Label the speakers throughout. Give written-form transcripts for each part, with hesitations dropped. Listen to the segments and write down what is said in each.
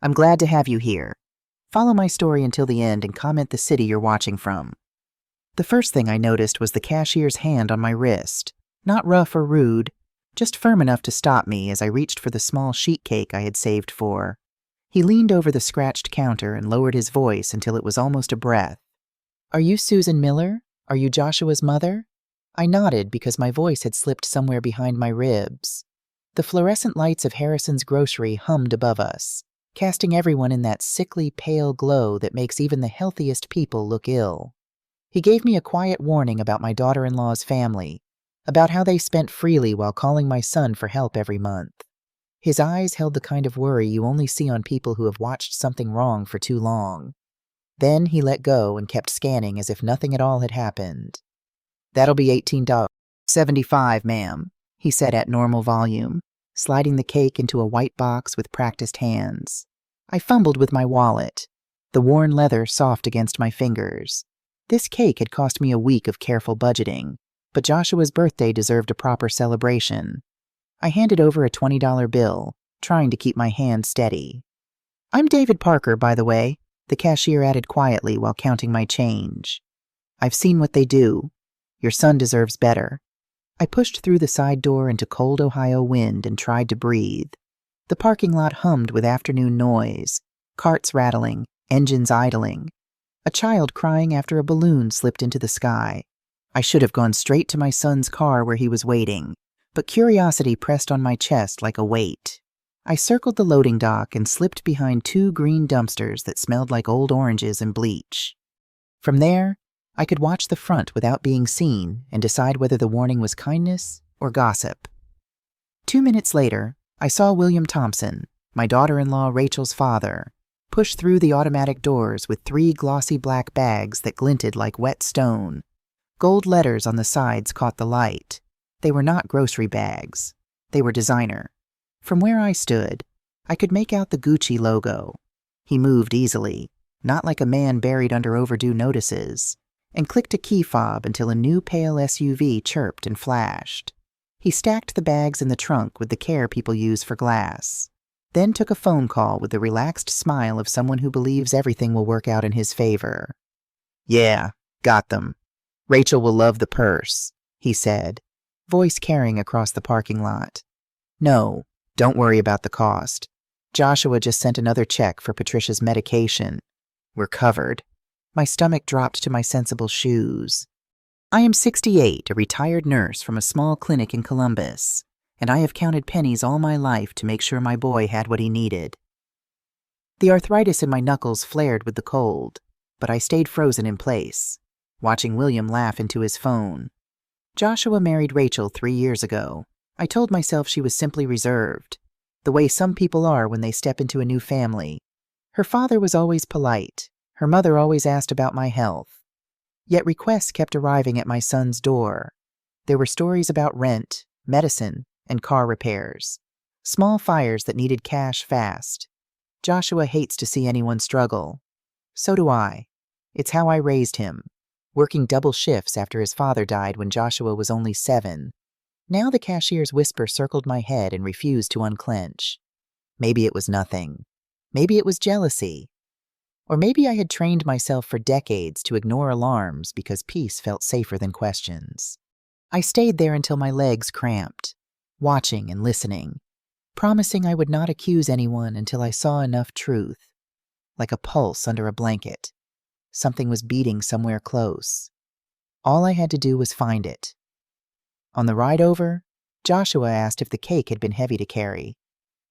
Speaker 1: I'm glad to have you here. Follow my story until the end and comment the city you're watching from. The first thing I noticed was the cashier's hand on my wrist. Not rough or rude, just firm enough to stop me as I reached for the small sheet cake I had saved for. He leaned over the scratched counter and lowered his voice until it was almost a breath. "Are you Susan Miller? Are you Joshua's mother?" I nodded because my voice had slipped somewhere behind my ribs. The fluorescent lights of Harrison's grocery hummed above us, casting everyone in that sickly, pale glow that makes even the healthiest people look ill. He gave me a quiet warning about my daughter-in-law's family, about how they spent freely while calling my son for help every month. His eyes held the kind of worry you only see on people who have watched something wrong for too long. Then he let go and kept scanning as if nothing at all had happened. "That'll be $18.75, ma'am," he said at normal volume, sliding the cake into a white box with practiced hands. I fumbled with my wallet, the worn leather soft against my fingers. This cake had cost me a week of careful budgeting, but Joshua's birthday deserved a proper celebration. I handed over a $20 bill, trying to keep my hand steady. "I'm David Parker, by the way," the cashier added quietly while counting my change. "I've seen what they do. Your son deserves better." I pushed through the side door into cold Ohio wind and tried to breathe. The parking lot hummed with afternoon noise, carts rattling, engines idling. A child crying after a balloon slipped into the sky. I should have gone straight to my son's car where he was waiting, but curiosity pressed on my chest like a weight. I circled the loading dock and slipped behind two green dumpsters that smelled like old oranges and bleach. From there, I could watch the front without being seen and decide whether the warning was kindness or gossip. 2 minutes later, I saw William Thompson, my daughter-in-law Rachel's father, push through the automatic doors with 3 glossy black bags that glinted like wet stone. Gold letters on the sides caught the light. They were not grocery bags. They were designer. From where I stood, I could make out the Gucci logo. He moved easily, not like a man buried under overdue notices, and clicked a key fob until a new pale SUV chirped and flashed. He stacked the bags in the trunk with the care people use for glass, then took a phone call with the relaxed smile of someone who believes everything will work out in his favor. "Yeah, got them. Rachel will love the purse," he said, voice carrying across the parking lot. "No, don't worry about the cost. Joshua just sent another check for Patricia's medication. We're covered." My stomach dropped to my sensible shoes. I am 68, a retired nurse from a small clinic in Columbus, and I have counted pennies all my life to make sure my boy had what he needed. The arthritis in my knuckles flared with the cold, but I stayed frozen in place, watching William laugh into his phone. Joshua married Rachel 3 years ago. I told myself she was simply reserved, the way some people are when they step into a new family. Her father was always polite. Her mother always asked about my health. Yet requests kept arriving at my son's door. There were stories about rent, medicine, and car repairs. Small fires that needed cash fast. Joshua hates to see anyone struggle. So do I. It's how I raised him, working double shifts after his father died when Joshua was only 7. Now the cashier's whisper circled my head and refused to unclench. Maybe it was nothing. Maybe it was jealousy. Or maybe I had trained myself for decades to ignore alarms because peace felt safer than questions. I stayed there until my legs cramped, watching and listening, promising I would not accuse anyone until I saw enough truth, like a pulse under a blanket. Something was beating somewhere close. All I had to do was find it. On the ride over, Joshua asked if the cake had been heavy to carry.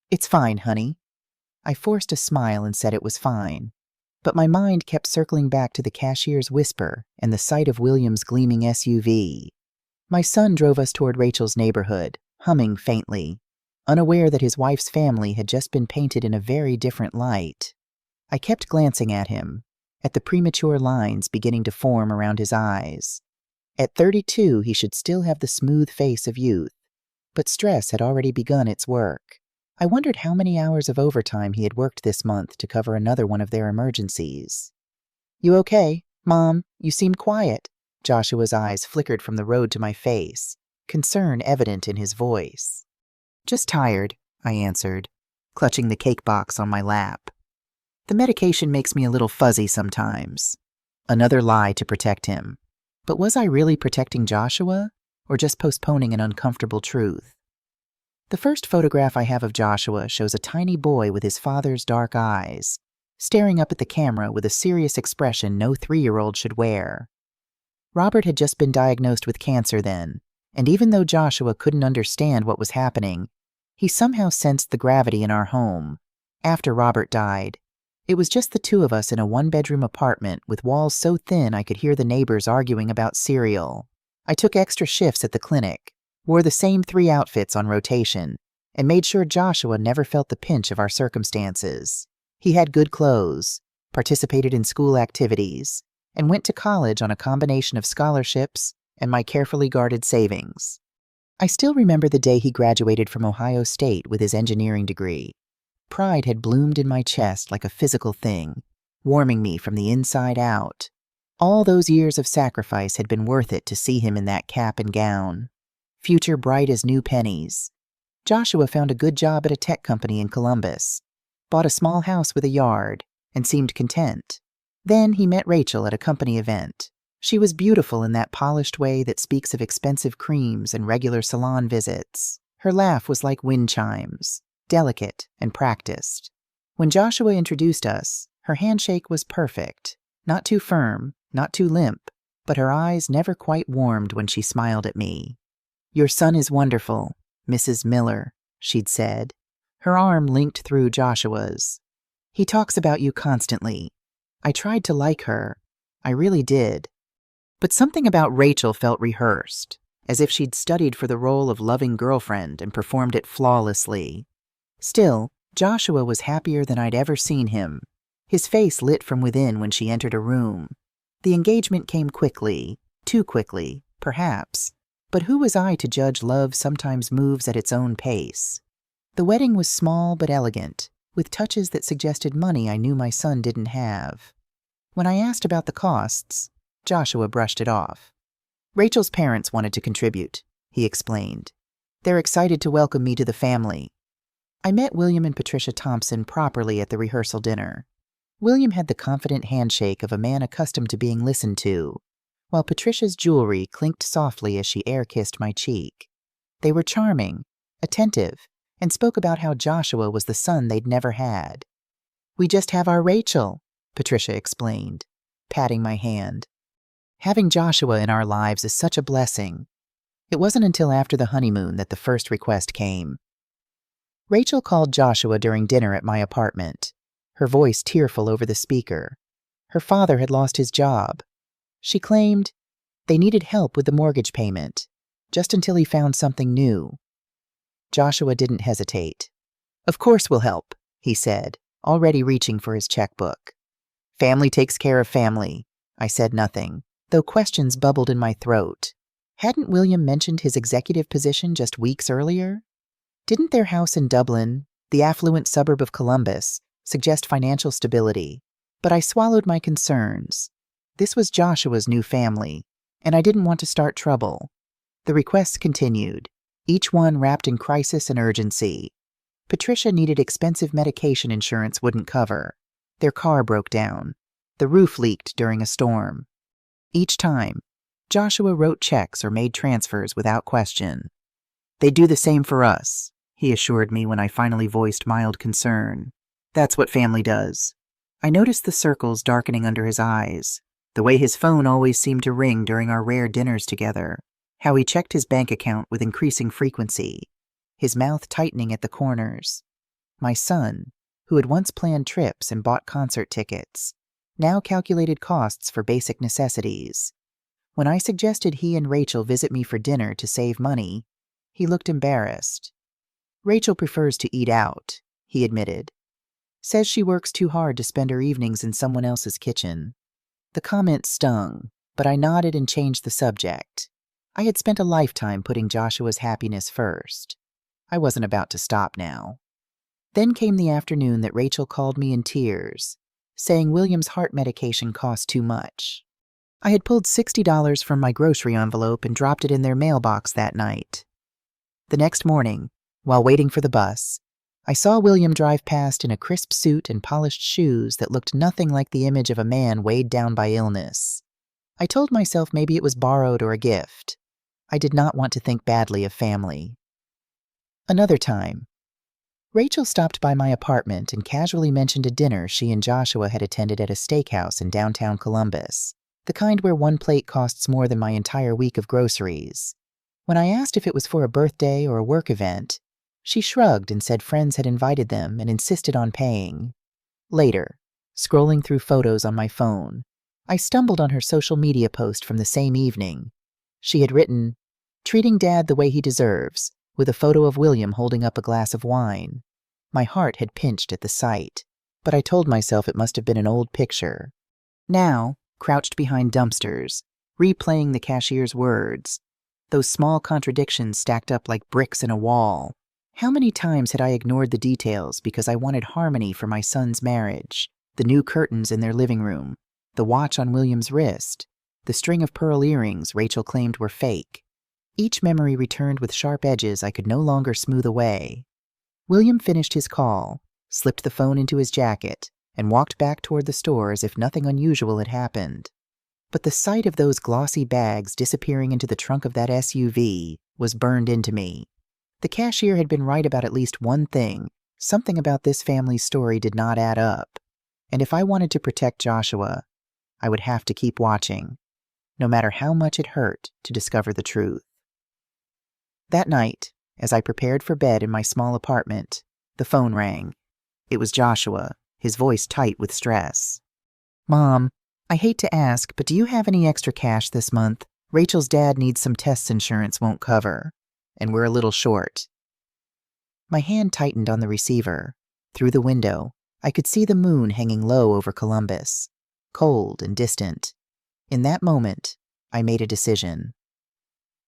Speaker 1: "It's fine, honey." I forced a smile and said it was fine. But my mind kept circling back to the cashier's whisper and the sight of William's gleaming SUV. My son drove us toward Rachel's neighborhood, humming faintly, unaware that his wife's family had just been painted in a very different light. I kept glancing at him, at the premature lines beginning to form around his eyes. At 32, he should still have the smooth face of youth, but stress had already begun its work. I wondered how many hours of overtime he had worked this month to cover another one of their emergencies. "You okay? Mom, you seemed quiet." Joshua's eyes flickered from the road to my face, concern evident in his voice. "Just tired," I answered, clutching the cake box on my lap. The medication makes me a little fuzzy sometimes. Another lie to protect him. But was I really protecting Joshua, or just postponing an uncomfortable truth? The first photograph I have of Joshua shows a tiny boy with his father's dark eyes, staring up at the camera with a serious expression no 3-year-old should wear. Robert had just been diagnosed with cancer then, and even though Joshua couldn't understand what was happening, he somehow sensed the gravity in our home. After Robert died, it was just the two of us in a 1-bedroom apartment with walls so thin I could hear the neighbors arguing about cereal. I took extra shifts at the clinic, wore the same 3 outfits on rotation, and made sure Joshua never felt the pinch of our circumstances. He had good clothes, participated in school activities, and went to college on a combination of scholarships and my carefully guarded savings. I still remember the day he graduated from Ohio State with his engineering degree. Pride had bloomed in my chest like a physical thing, warming me from the inside out. All those years of sacrifice had been worth it to see him in that cap and gown, future bright as new pennies. Joshua found a good job at a tech company in Columbus, bought a small house with a yard, and seemed content. Then he met Rachel at a company event. She was beautiful in that polished way that speaks of expensive creams and regular salon visits. Her laugh was like wind chimes, delicate and practiced. When Joshua introduced us, her handshake was perfect, not too firm, not too limp, but her eyes never quite warmed when she smiled at me. "Your son is wonderful, Mrs. Miller," she'd said. Her arm linked through Joshua's. "He talks about you constantly." I tried to like her. I really did. But something about Rachel felt rehearsed, as if she'd studied for the role of loving girlfriend and performed it flawlessly. Still, Joshua was happier than I'd ever seen him. His face lit from within when she entered a room. The engagement came quickly, too quickly, perhaps. But who was I to judge love sometimes moves at its own pace? The wedding was small but elegant, with touches that suggested money I knew my son didn't have. When I asked about the costs, Joshua brushed it off. "Rachel's parents wanted to contribute," he explained. "They're excited to welcome me to the family." I met William and Patricia Thompson properly at the rehearsal dinner. William had the confident handshake of a man accustomed to being listened to, while Patricia's jewelry clinked softly as she air-kissed my cheek. They were charming, attentive, and spoke about how Joshua was the son they'd never had. "We just have our Rachel," Patricia explained, patting my hand. Having Joshua in our lives is such a blessing. It wasn't until after the honeymoon that the first request came. Rachel called Joshua during dinner at my apartment, her voice tearful over the speaker. Her father had lost his job. She claimed they needed help with the mortgage payment, just until he found something new. Joshua didn't hesitate. "Of course we'll help," he said, already reaching for his checkbook. "Family takes care of family." I said nothing, though questions bubbled in my throat. Hadn't William mentioned his executive position just weeks earlier? Didn't their house in Dublin, the affluent suburb of Columbus, suggest financial stability? But I swallowed my concerns. This was Joshua's new family, and I didn't want to start trouble. The requests continued, each one wrapped in crisis and urgency. Patricia needed expensive medication insurance wouldn't cover. Their car broke down. The roof leaked during a storm. Each time, Joshua wrote checks or made transfers without question. "They do the same for us," he assured me when I finally voiced mild concern. "That's what family does." I noticed the circles darkening under his eyes, the way his phone always seemed to ring during our rare dinners together, how he checked his bank account with increasing frequency, his mouth tightening at the corners. My son, who had once planned trips and bought concert tickets, now calculated costs for basic necessities. When I suggested he and Rachel visit me for dinner to save money, he looked embarrassed. "Rachel prefers to eat out," he admitted. "Says she works too hard to spend her evenings in someone else's kitchen." The comment stung, but I nodded and changed the subject. I had spent a lifetime putting Joshua's happiness first. I wasn't about to stop now. Then came the afternoon that Rachel called me in tears, saying William's heart medication cost too much. I had pulled $60 from my grocery envelope and dropped it in their mailbox that night. The next morning, while waiting for the bus, I saw William drive past in a crisp suit and polished shoes that looked nothing like the image of a man weighed down by illness. I told myself maybe it was borrowed or a gift. I did not want to think badly of family. Another time, Rachel stopped by my apartment and casually mentioned a dinner she and Joshua had attended at a steakhouse in downtown Columbus, the kind where one plate costs more than my entire week of groceries. When I asked if it was for a birthday or a work event, she shrugged and said friends had invited them and insisted on paying. Later, scrolling through photos on my phone, I stumbled on her social media post from the same evening. She had written, "Treating Dad the way he deserves," with a photo of William holding up a glass of wine. My heart had pinched at the sight, but I told myself it must have been an old picture. Now, crouched behind dumpsters, replaying the cashier's words, those small contradictions stacked up like bricks in a wall. How many times had I ignored the details because I wanted harmony for my son's marriage, the new curtains in their living room, the watch on William's wrist, the string of pearl earrings Rachel claimed were fake. Each memory returned with sharp edges I could no longer smooth away. William finished his call, slipped the phone into his jacket, and walked back toward the store as if nothing unusual had happened. But the sight of those glossy bags disappearing into the trunk of that SUV was burned into me. The cashier had been right about at least one thing. Something about this family's story did not add up. And if I wanted to protect Joshua, I would have to keep watching, no matter how much it hurt to discover the truth. That night, as I prepared for bed in my small apartment, the phone rang. It was Joshua, his voice tight with stress. "Mom, I hate to ask, but do you have any extra cash this month? Rachel's dad needs some tests insurance won't cover, and we're a little short." My hand tightened on the receiver. Through the window, I could see the moon hanging low over Columbus, cold and distant. In that moment, I made a decision.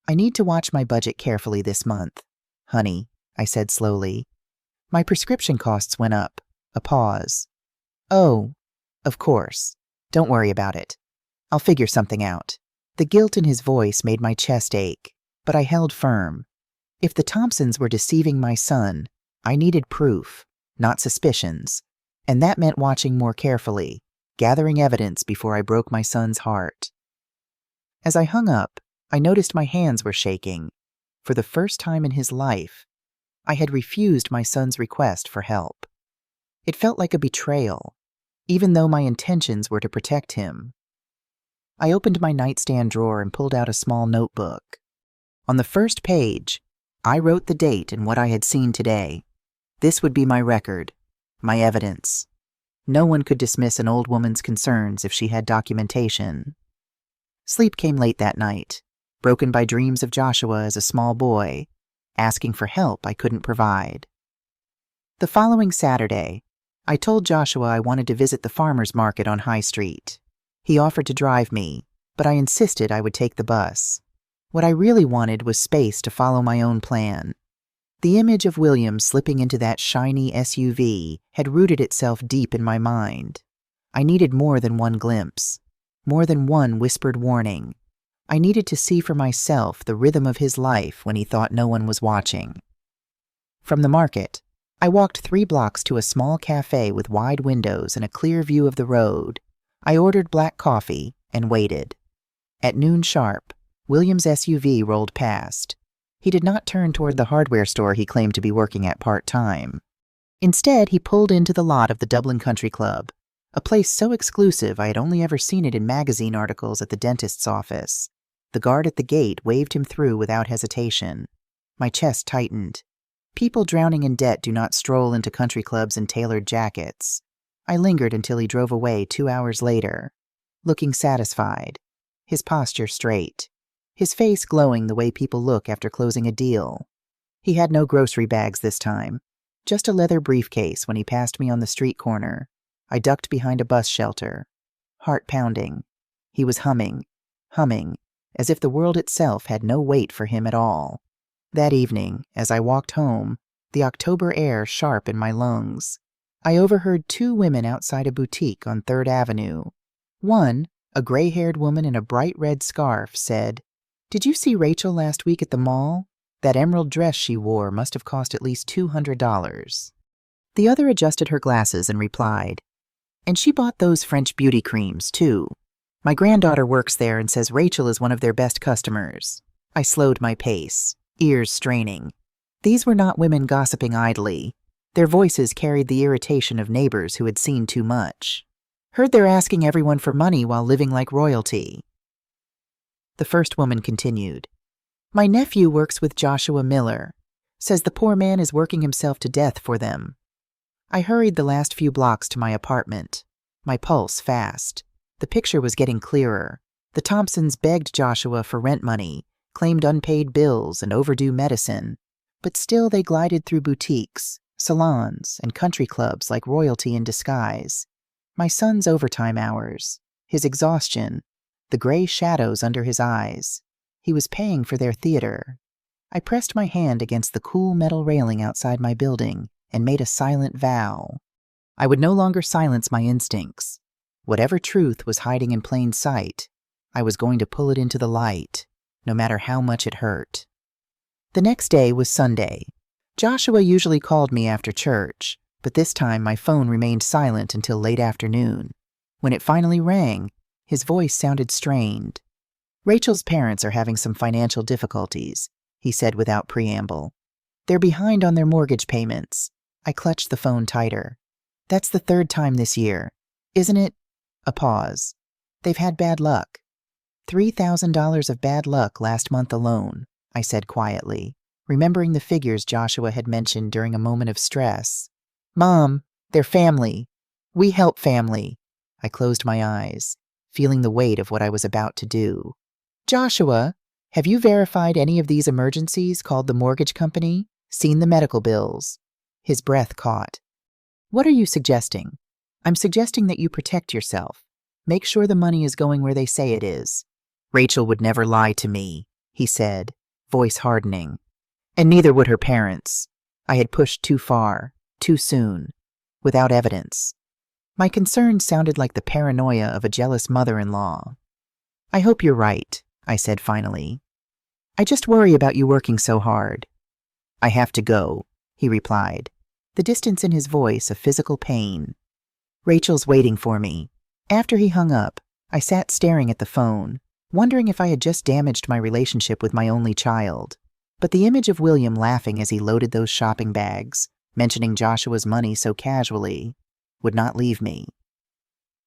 Speaker 1: "I need to watch my budget carefully this month. Honey," I said slowly. "My prescription costs went up." A pause. "Oh, of course. Don't worry about it. I'll figure something out." The guilt in his voice made my chest ache, but I held firm. If the Thompsons were deceiving my son, I needed proof, not suspicions, and that meant watching more carefully, gathering evidence before I broke my son's heart. As I hung up, I noticed my hands were shaking. For the first time in his life, I had refused my son's request for help. It felt like a betrayal, even though my intentions were to protect him. I opened my nightstand drawer and pulled out a small notebook. On the first page, I wrote the date and what I had seen today. This would be my record, my evidence. No one could dismiss an old woman's concerns if she had documentation. Sleep came late that night, broken by dreams of Joshua as a small boy, asking for help I couldn't provide. The following Saturday, I told Joshua I wanted to visit the farmer's market on High Street. He offered to drive me, but I insisted I would take the bus. What I really wanted was space to follow my own plan. The image of William slipping into that shiny SUV had rooted itself deep in my mind. I needed more than one glimpse, more than one whispered warning. I needed to see for myself the rhythm of his life when he thought no one was watching. From the market, I walked 3 blocks to a small cafe with wide windows and a clear view of the road. I ordered black coffee and waited. At noon sharp, William's SUV rolled past. He did not turn toward the hardware store he claimed to be working at part-time. Instead, he pulled into the lot of the Dublin Country Club, a place so exclusive I had only ever seen it in magazine articles at the dentist's office. The guard at the gate waved him through without hesitation. My chest tightened. People drowning in debt do not stroll into country clubs in tailored jackets. I lingered until he drove away 2 hours later, looking satisfied, his posture straight, his face glowing the way people look after closing a deal. He had no grocery bags this time, just a leather briefcase when he passed me on the street corner. I ducked behind a bus shelter, heart pounding. He was humming, as if the world itself had no weight for him at all. That evening, as I walked home, the October air sharp in my lungs, I overheard 2 women outside a boutique on 3rd Avenue. One, a gray-haired woman in a bright red scarf, said, "Did you see Rachel last week at the mall? That emerald dress she wore must have cost at least $200. The other adjusted her glasses and replied, "And she bought those French beauty creams, too. My granddaughter works there and says Rachel is one of their best customers." I slowed my pace, ears straining. These were not women gossiping idly. Their voices carried the irritation of neighbors who had seen too much. "Heard they're asking everyone for money while living like royalty." The first woman continued, "My nephew works with Joshua Miller. Says the poor man is working himself to death for them." I hurried the last few blocks to my apartment, my pulse fast. The picture was getting clearer. The Thompsons begged Joshua for rent money, claimed unpaid bills and overdue medicine, but still they glided through boutiques, salons, and country clubs like royalty in disguise. My son's overtime hours, his exhaustion, the gray shadows under his eyes. He was paying for their theater. I pressed my hand against the cool metal railing outside my building and made a silent vow. I would no longer silence my instincts. Whatever truth was hiding in plain sight, I was going to pull it into the light, no matter how much it hurt. The next day was Sunday. Joshua usually called me after church, but this time my phone remained silent until late afternoon. When it finally rang, his voice sounded strained. "Rachel's parents are having some financial difficulties," he said without preamble. "They're behind on their mortgage payments." I clutched the phone tighter. "That's the third time this year, isn't it?" A pause. "They've had bad luck." $3,000 of bad luck last month alone, I said quietly, remembering the figures Joshua had mentioned during a moment of stress. "Mom, they're family. We help family." I closed my eyes, feeling the weight of what I was about to do. "Joshua, have you verified any of these emergencies, called the mortgage company, seen the medical bills?" His breath caught. "What are you suggesting?" "I'm suggesting that you protect yourself. Make sure the money is going where they say it is." "Rachel would never lie to me," he said, voice hardening. "And neither would her parents." I had pushed too far, too soon, without evidence. My concern sounded like the paranoia of a jealous mother-in-law. "I hope you're right," I said finally. "I just worry about you working so hard." "I have to go," he replied, the distance in his voice a physical pain. "Rachel's waiting for me." After he hung up, I sat staring at the phone, wondering if I had just damaged my relationship with my only child. But the image of William laughing as he loaded those shopping bags, mentioning Joshua's money so casually, would not leave me.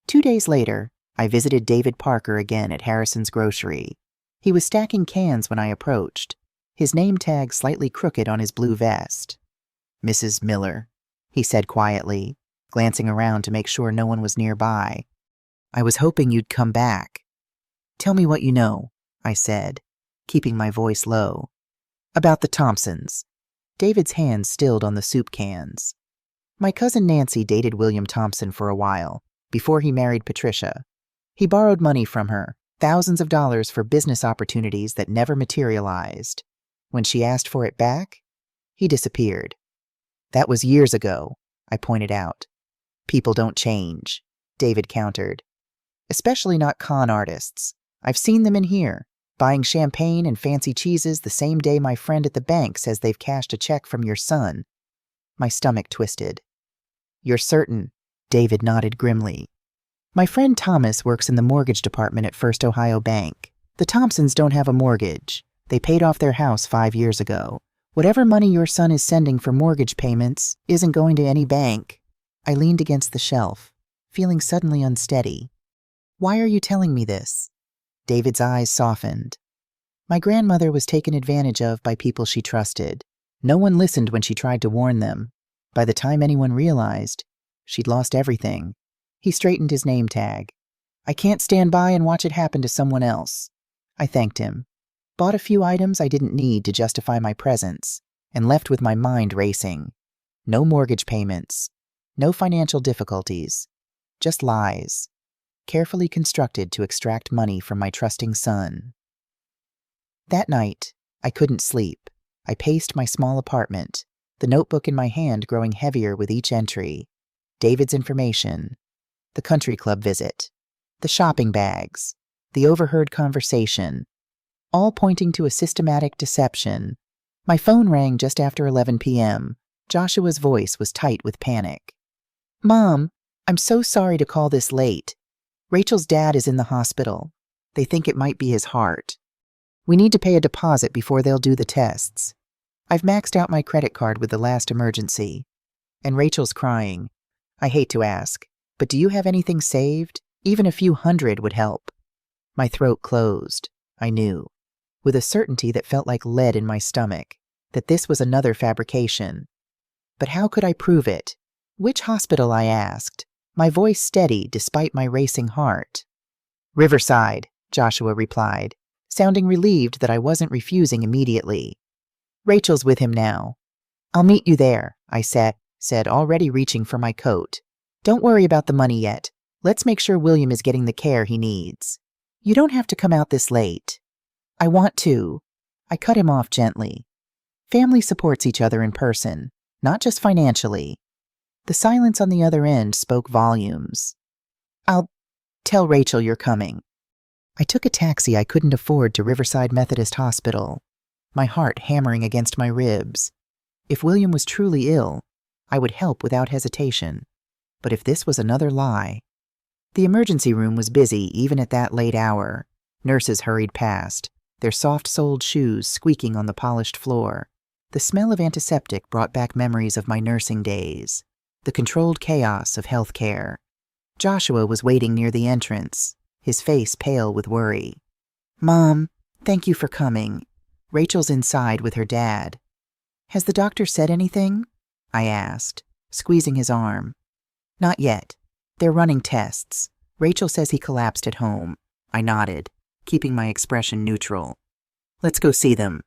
Speaker 1: 2 days later, I visited David Parker again at Harrison's Grocery. He was stacking cans when I approached, his name tag slightly crooked on his blue vest. "Mrs. Miller," he said quietly, glancing around to make sure no one was nearby. "I was hoping you'd come back." "Tell me what you know," I said, keeping my voice low. "About the Thompsons." David's hands stilled on the soup cans. "My cousin Nancy dated William Thompson for a while, before he married Patricia. He borrowed money from her, thousands of dollars for business opportunities that never materialized. When she asked for it back, he disappeared." "That was years ago," I pointed out. "People don't change," David countered. "Especially not con artists. I've seen them in here, buying champagne and fancy cheeses the same day my friend at the bank says they've cashed a check from your son." My stomach twisted. "You're certain?" David nodded grimly. "My friend Thomas works in the mortgage department at First Ohio Bank. The Thompsons don't have a mortgage. They paid off their house 5 years ago. Whatever money your son is sending for mortgage payments isn't going to any bank." I leaned against the shelf, feeling suddenly unsteady. "Why are you telling me this?" David's eyes softened. "My grandmother was taken advantage of by people she trusted. No one listened when she tried to warn them. By the time anyone realized, she'd lost everything." He straightened his name tag. "I can't stand by and watch it happen to someone else." I thanked him, bought a few items I didn't need to justify my presence, and left with my mind racing. No mortgage payments, no financial difficulties, just lies, carefully constructed to extract money from my trusting son. That night, I couldn't sleep. I paced my small apartment, the notebook in my hand growing heavier with each entry. David's information, the country club visit, the shopping bags, the overheard conversation, all pointing to a systematic deception. My phone rang just after 11 p.m., Joshua's voice was tight with panic. Mom, I'm so sorry to call this late. Rachel's dad is in the hospital. They think it might be his heart. We need to pay a deposit before they'll do the tests. I've maxed out my credit card with the last emergency. And Rachel's crying. I hate to ask, but do you have anything saved? Even a few hundred would help. My throat closed. I knew, with a certainty that felt like lead in my stomach, that this was another fabrication. But how could I prove it? Which hospital, I asked, my voice steady despite my racing heart. Riverside, Joshua replied, sounding relieved that I wasn't refusing immediately. Rachel's with him now. I'll meet you there, I said, already reaching for my coat. Don't worry about the money yet. Let's make sure William is getting the care he needs. You don't have to come out this late. I want to. I cut him off gently. Family supports each other in person, not just financially. The silence on the other end spoke volumes. I'll tell Rachel you're coming. I took a taxi I couldn't afford to Riverside Methodist Hospital, my heart hammering against my ribs. If William was truly ill, I would help without hesitation. But if this was another lie... The emergency room was busy even at that late hour. Nurses hurried past, their soft-soled shoes squeaking on the polished floor. The smell of antiseptic brought back memories of my nursing days, the controlled chaos of healthcare. Joshua was waiting near the entrance, his face pale with worry. Mom, thank you for coming. Rachel's inside with her dad. Has the doctor said anything? I asked, squeezing his arm. Not yet. They're running tests. Rachel says he collapsed at home. I nodded, keeping my expression neutral. Let's go see them.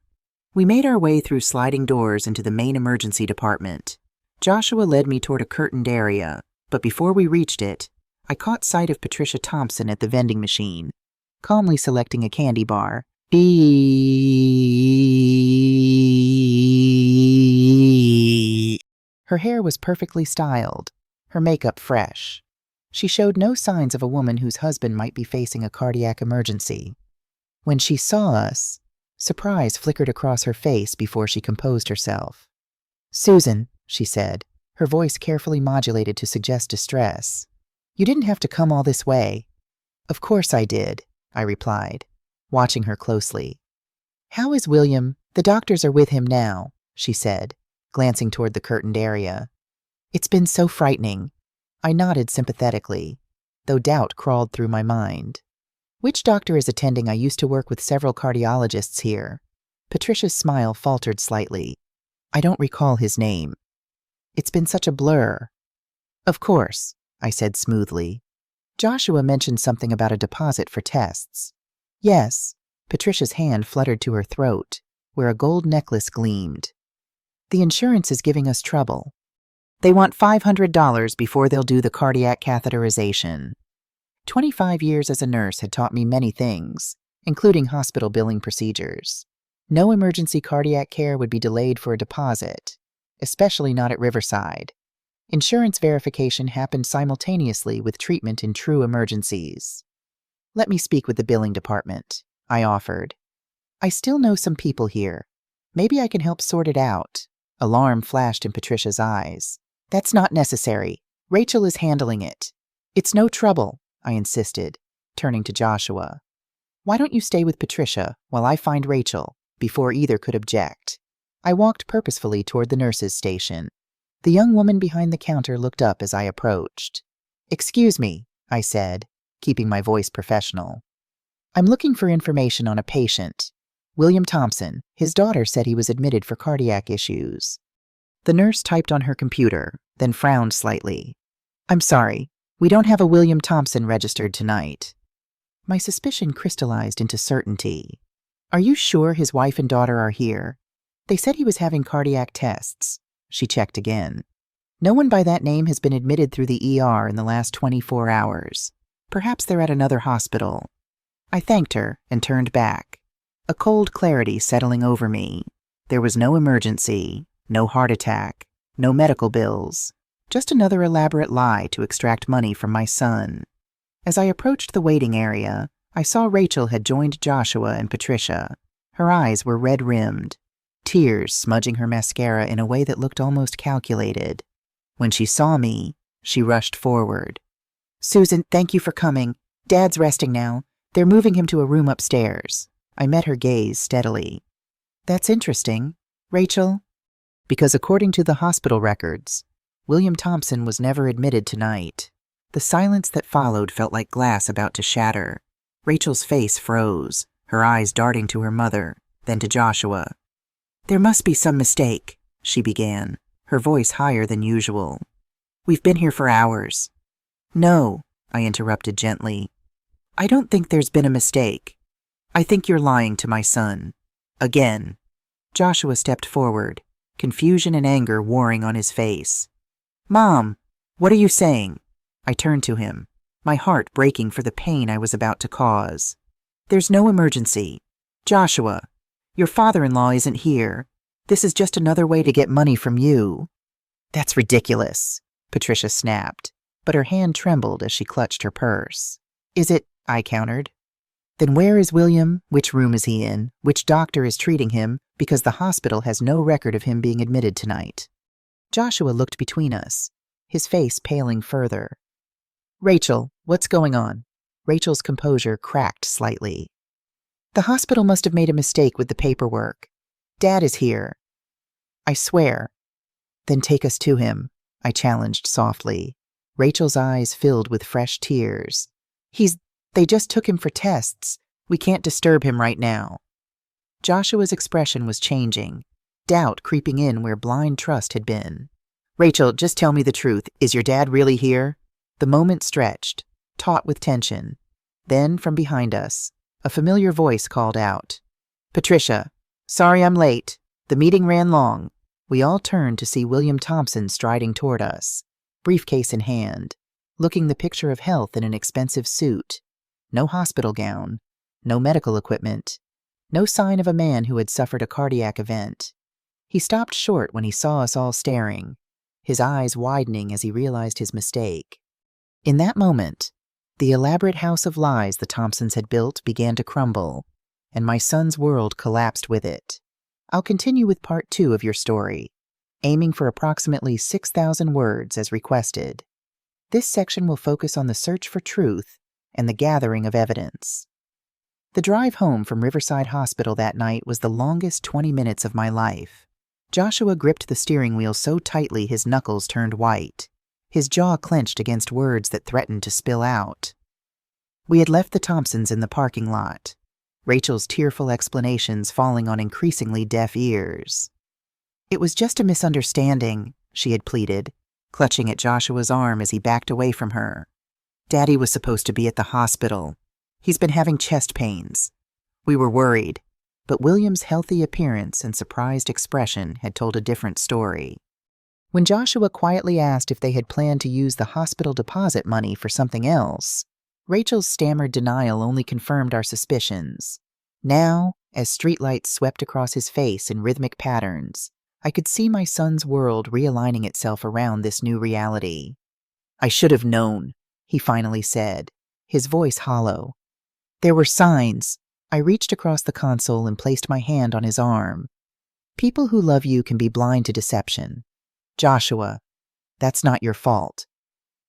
Speaker 1: We made our way through sliding doors into the main emergency department. Joshua led me toward a curtained area, but before we reached it, I caught sight of Patricia Thompson at the vending machine, calmly selecting a candy bar. Her hair was perfectly styled, her makeup fresh. She showed no signs of a woman whose husband might be facing a cardiac emergency. When she saw us, surprise flickered across her face before she composed herself. Susan, she said, her voice carefully modulated to suggest distress. You didn't have to come all this way. Of course I did, I replied, watching her closely. How is William? The doctors are with him now, she said, glancing toward the curtained area. It's been so frightening. I nodded sympathetically, though doubt crawled through my mind. Which doctor is attending? I used to work with several cardiologists here. Patricia's smile faltered slightly. I don't recall his name. It's been such a blur. Of course, I said smoothly. Joshua mentioned something about a deposit for tests. Yes, Patricia's hand fluttered to her throat, where a gold necklace gleamed. The insurance is giving us trouble. They want $500 before they'll do the cardiac catheterization. 25 years as a nurse had taught me many things, including hospital billing procedures. No emergency cardiac care would be delayed for a deposit, especially not at Riverside. Insurance verification happened simultaneously with treatment in true emergencies. Let me speak with the billing department, I offered. I still know some people here. Maybe I can help sort it out. Alarm flashed in Patricia's eyes. That's not necessary. Rachel is handling it. It's no trouble, I insisted, turning to Joshua. Why don't you stay with Patricia while I find Rachel, before either could object? I walked purposefully toward the nurse's station. The young woman behind the counter looked up as I approached. Excuse me, I said, keeping my voice professional. I'm looking for information on a patient. William Thompson. His daughter said he was admitted for cardiac issues. The nurse typed on her computer, then frowned slightly. I'm sorry, we don't have a William Thompson registered tonight. My suspicion crystallized into certainty. Are you sure his wife and daughter are here? They said he was having cardiac tests. She checked again. No one by that name has been admitted through the ER in the last 24 hours. Perhaps they're at another hospital. I thanked her and turned back, a cold clarity settling over me. There was no emergency, no heart attack, no medical bills, just another elaborate lie to extract money from my son. As I approached the waiting area, I saw Rachel had joined Joshua and Patricia. Her eyes were red-rimmed. tears smudging her mascara in a way that looked almost calculated. When she saw me, she rushed forward. "Susan, thank you for coming. Dad's resting now. They're moving him to a room upstairs." I met her gaze steadily. "That's interesting. Rachel?" Because according to the hospital records, William Thompson was never admitted tonight. The silence that followed felt like glass about to shatter. Rachel's face froze, her eyes darting to her mother, then to Joshua. "There must be some mistake," she began, her voice higher than usual. "We've been here for hours." "No," I interrupted gently. "I don't think there's been a mistake. I think you're lying to my son. Again." Joshua stepped forward, confusion and anger warring on his face. "Mom, what are you saying?" I turned to him, my heart breaking for the pain I was about to cause. "There's no emergency. Joshua, your father-in-law isn't here. This is just another way to get money from you." "That's ridiculous," Patricia snapped, but her hand trembled as she clutched her purse. "Is it?" I countered. "Then where is William? Which room is he in? Which doctor is treating him? Because the hospital has no record of him being admitted tonight." Joshua looked between us, his face paling further. "Rachel, what's going on?" Rachel's composure cracked slightly. "The hospital must have made a mistake with the paperwork. Dad is here." "I swear." "Then take us to him," I challenged softly. Rachel's eyes filled with fresh tears. They just took him for tests. We can't disturb him right now." Joshua's expression was changing, doubt creeping in where blind trust had been. "Rachel, just tell me the truth. Is your dad really here?" The moment stretched, taut with tension. Then, from behind us, a familiar voice called out, "Patricia, sorry I'm late. The meeting ran long." We all turned to see William Thompson striding toward us, briefcase in hand, looking the picture of health in an expensive suit. No hospital gown, no medical equipment, no sign of a man who had suffered a cardiac event. He stopped short when he saw us all staring, his eyes widening as he realized his mistake. In that moment, the elaborate house of lies the Thompsons had built began to crumble, and my son's world collapsed with it. I'll continue with part 2 of your story, aiming for approximately 6,000 words as requested. This section will focus on the search for truth and the gathering of evidence. The drive home from Riverside Hospital that night was the longest 20 minutes of my life. Joshua gripped the steering wheel so tightly his knuckles turned white, his jaw clenched against words that threatened to spill out. We had left the Thompsons in the parking lot, Rachel's tearful explanations falling on increasingly deaf ears. "It was just a misunderstanding," she had pleaded, clutching at Joshua's arm as he backed away from her. "Daddy was supposed to be at the hospital. He's been having chest pains. We were worried, but William's healthy appearance and surprised expression had told a different story." When Joshua quietly asked if they had planned to use the hospital deposit money for something else, Rachel's stammered denial only confirmed our suspicions. Now, as streetlights swept across his face in rhythmic patterns, I could see my son's world realigning itself around this new reality. "I should have known," he finally said, his voice hollow. "There were signs." I reached across the console and placed my hand on his arm. "People who love you can be blind to deception. Joshua, that's not your fault."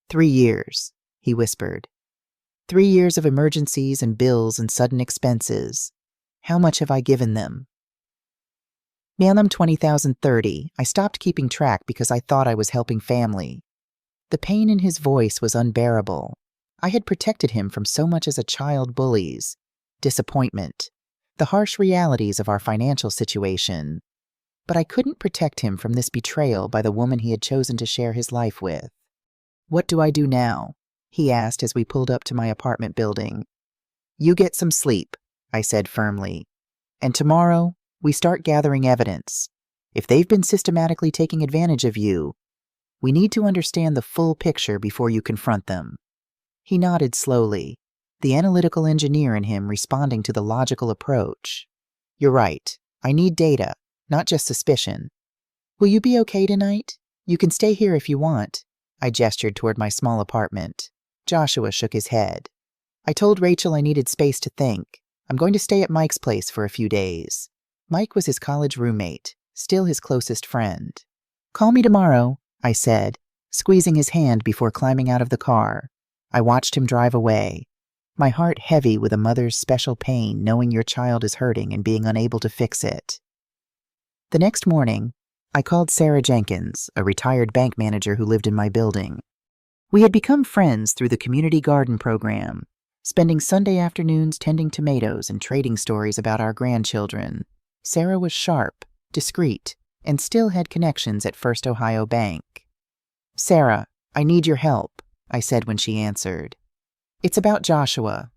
Speaker 1: 3 years, he whispered. 3 years of emergencies and bills and sudden expenses. How much have I given them? Manum 20,030. I stopped keeping track because I thought I was helping family. The pain in his voice was unbearable. I had protected him from so much as a child bullies, disappointment, the harsh realities of our financial situation. But I couldn't protect him from this betrayal by the woman he had chosen to share his life with. "What do I do now?" he asked as we pulled up to my apartment building. "You get some sleep," I said firmly. "And tomorrow, we start gathering evidence. If they've been systematically taking advantage of you, we need to understand the full picture before you confront them." He nodded slowly, the analytical engineer in him responding to the logical approach. "You're right. I need data, not just suspicion. Will you be okay tonight? You can stay here if you want." I gestured toward my small apartment. Joshua shook his head. "I told Rachel I needed space to think. I'm going to stay at Mike's place for a few days." Mike was his college roommate, still his closest friend. "Call me tomorrow," I said, squeezing his hand before climbing out of the car. I watched him drive away, my heart heavy with a mother's special pain knowing your child is hurting and being unable to fix it. The next morning, I called Sarah Jenkins, a retired bank manager who lived in my building. We had become friends through the community garden program, spending Sunday afternoons tending tomatoes and trading stories about our grandchildren. Sarah was sharp, discreet, and still had connections at First Ohio Bank. "Sarah, I need your help," I said when she answered. "It's about Joshua."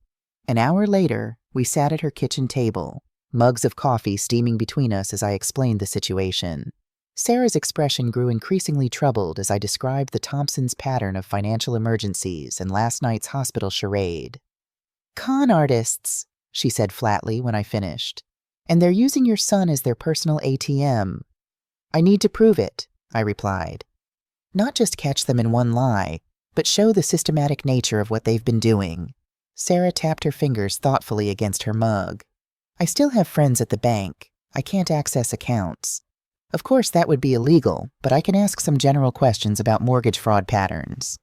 Speaker 1: An hour later, we sat at her kitchen table, mugs of coffee steaming between us as I explained the situation. Sarah's expression grew increasingly troubled as I described the Thompsons' pattern of financial emergencies and last night's hospital charade. "Con artists," she said flatly when I finished. "And they're using your son as their personal ATM. "I need to prove it," I replied. "Not just catch them in one lie, but show the systematic nature of what they've been doing." Sarah tapped her fingers thoughtfully against her mug. "I still have friends at the bank. I can't access accounts. Of course, that would be illegal, but I can ask some general questions about mortgage fraud patterns.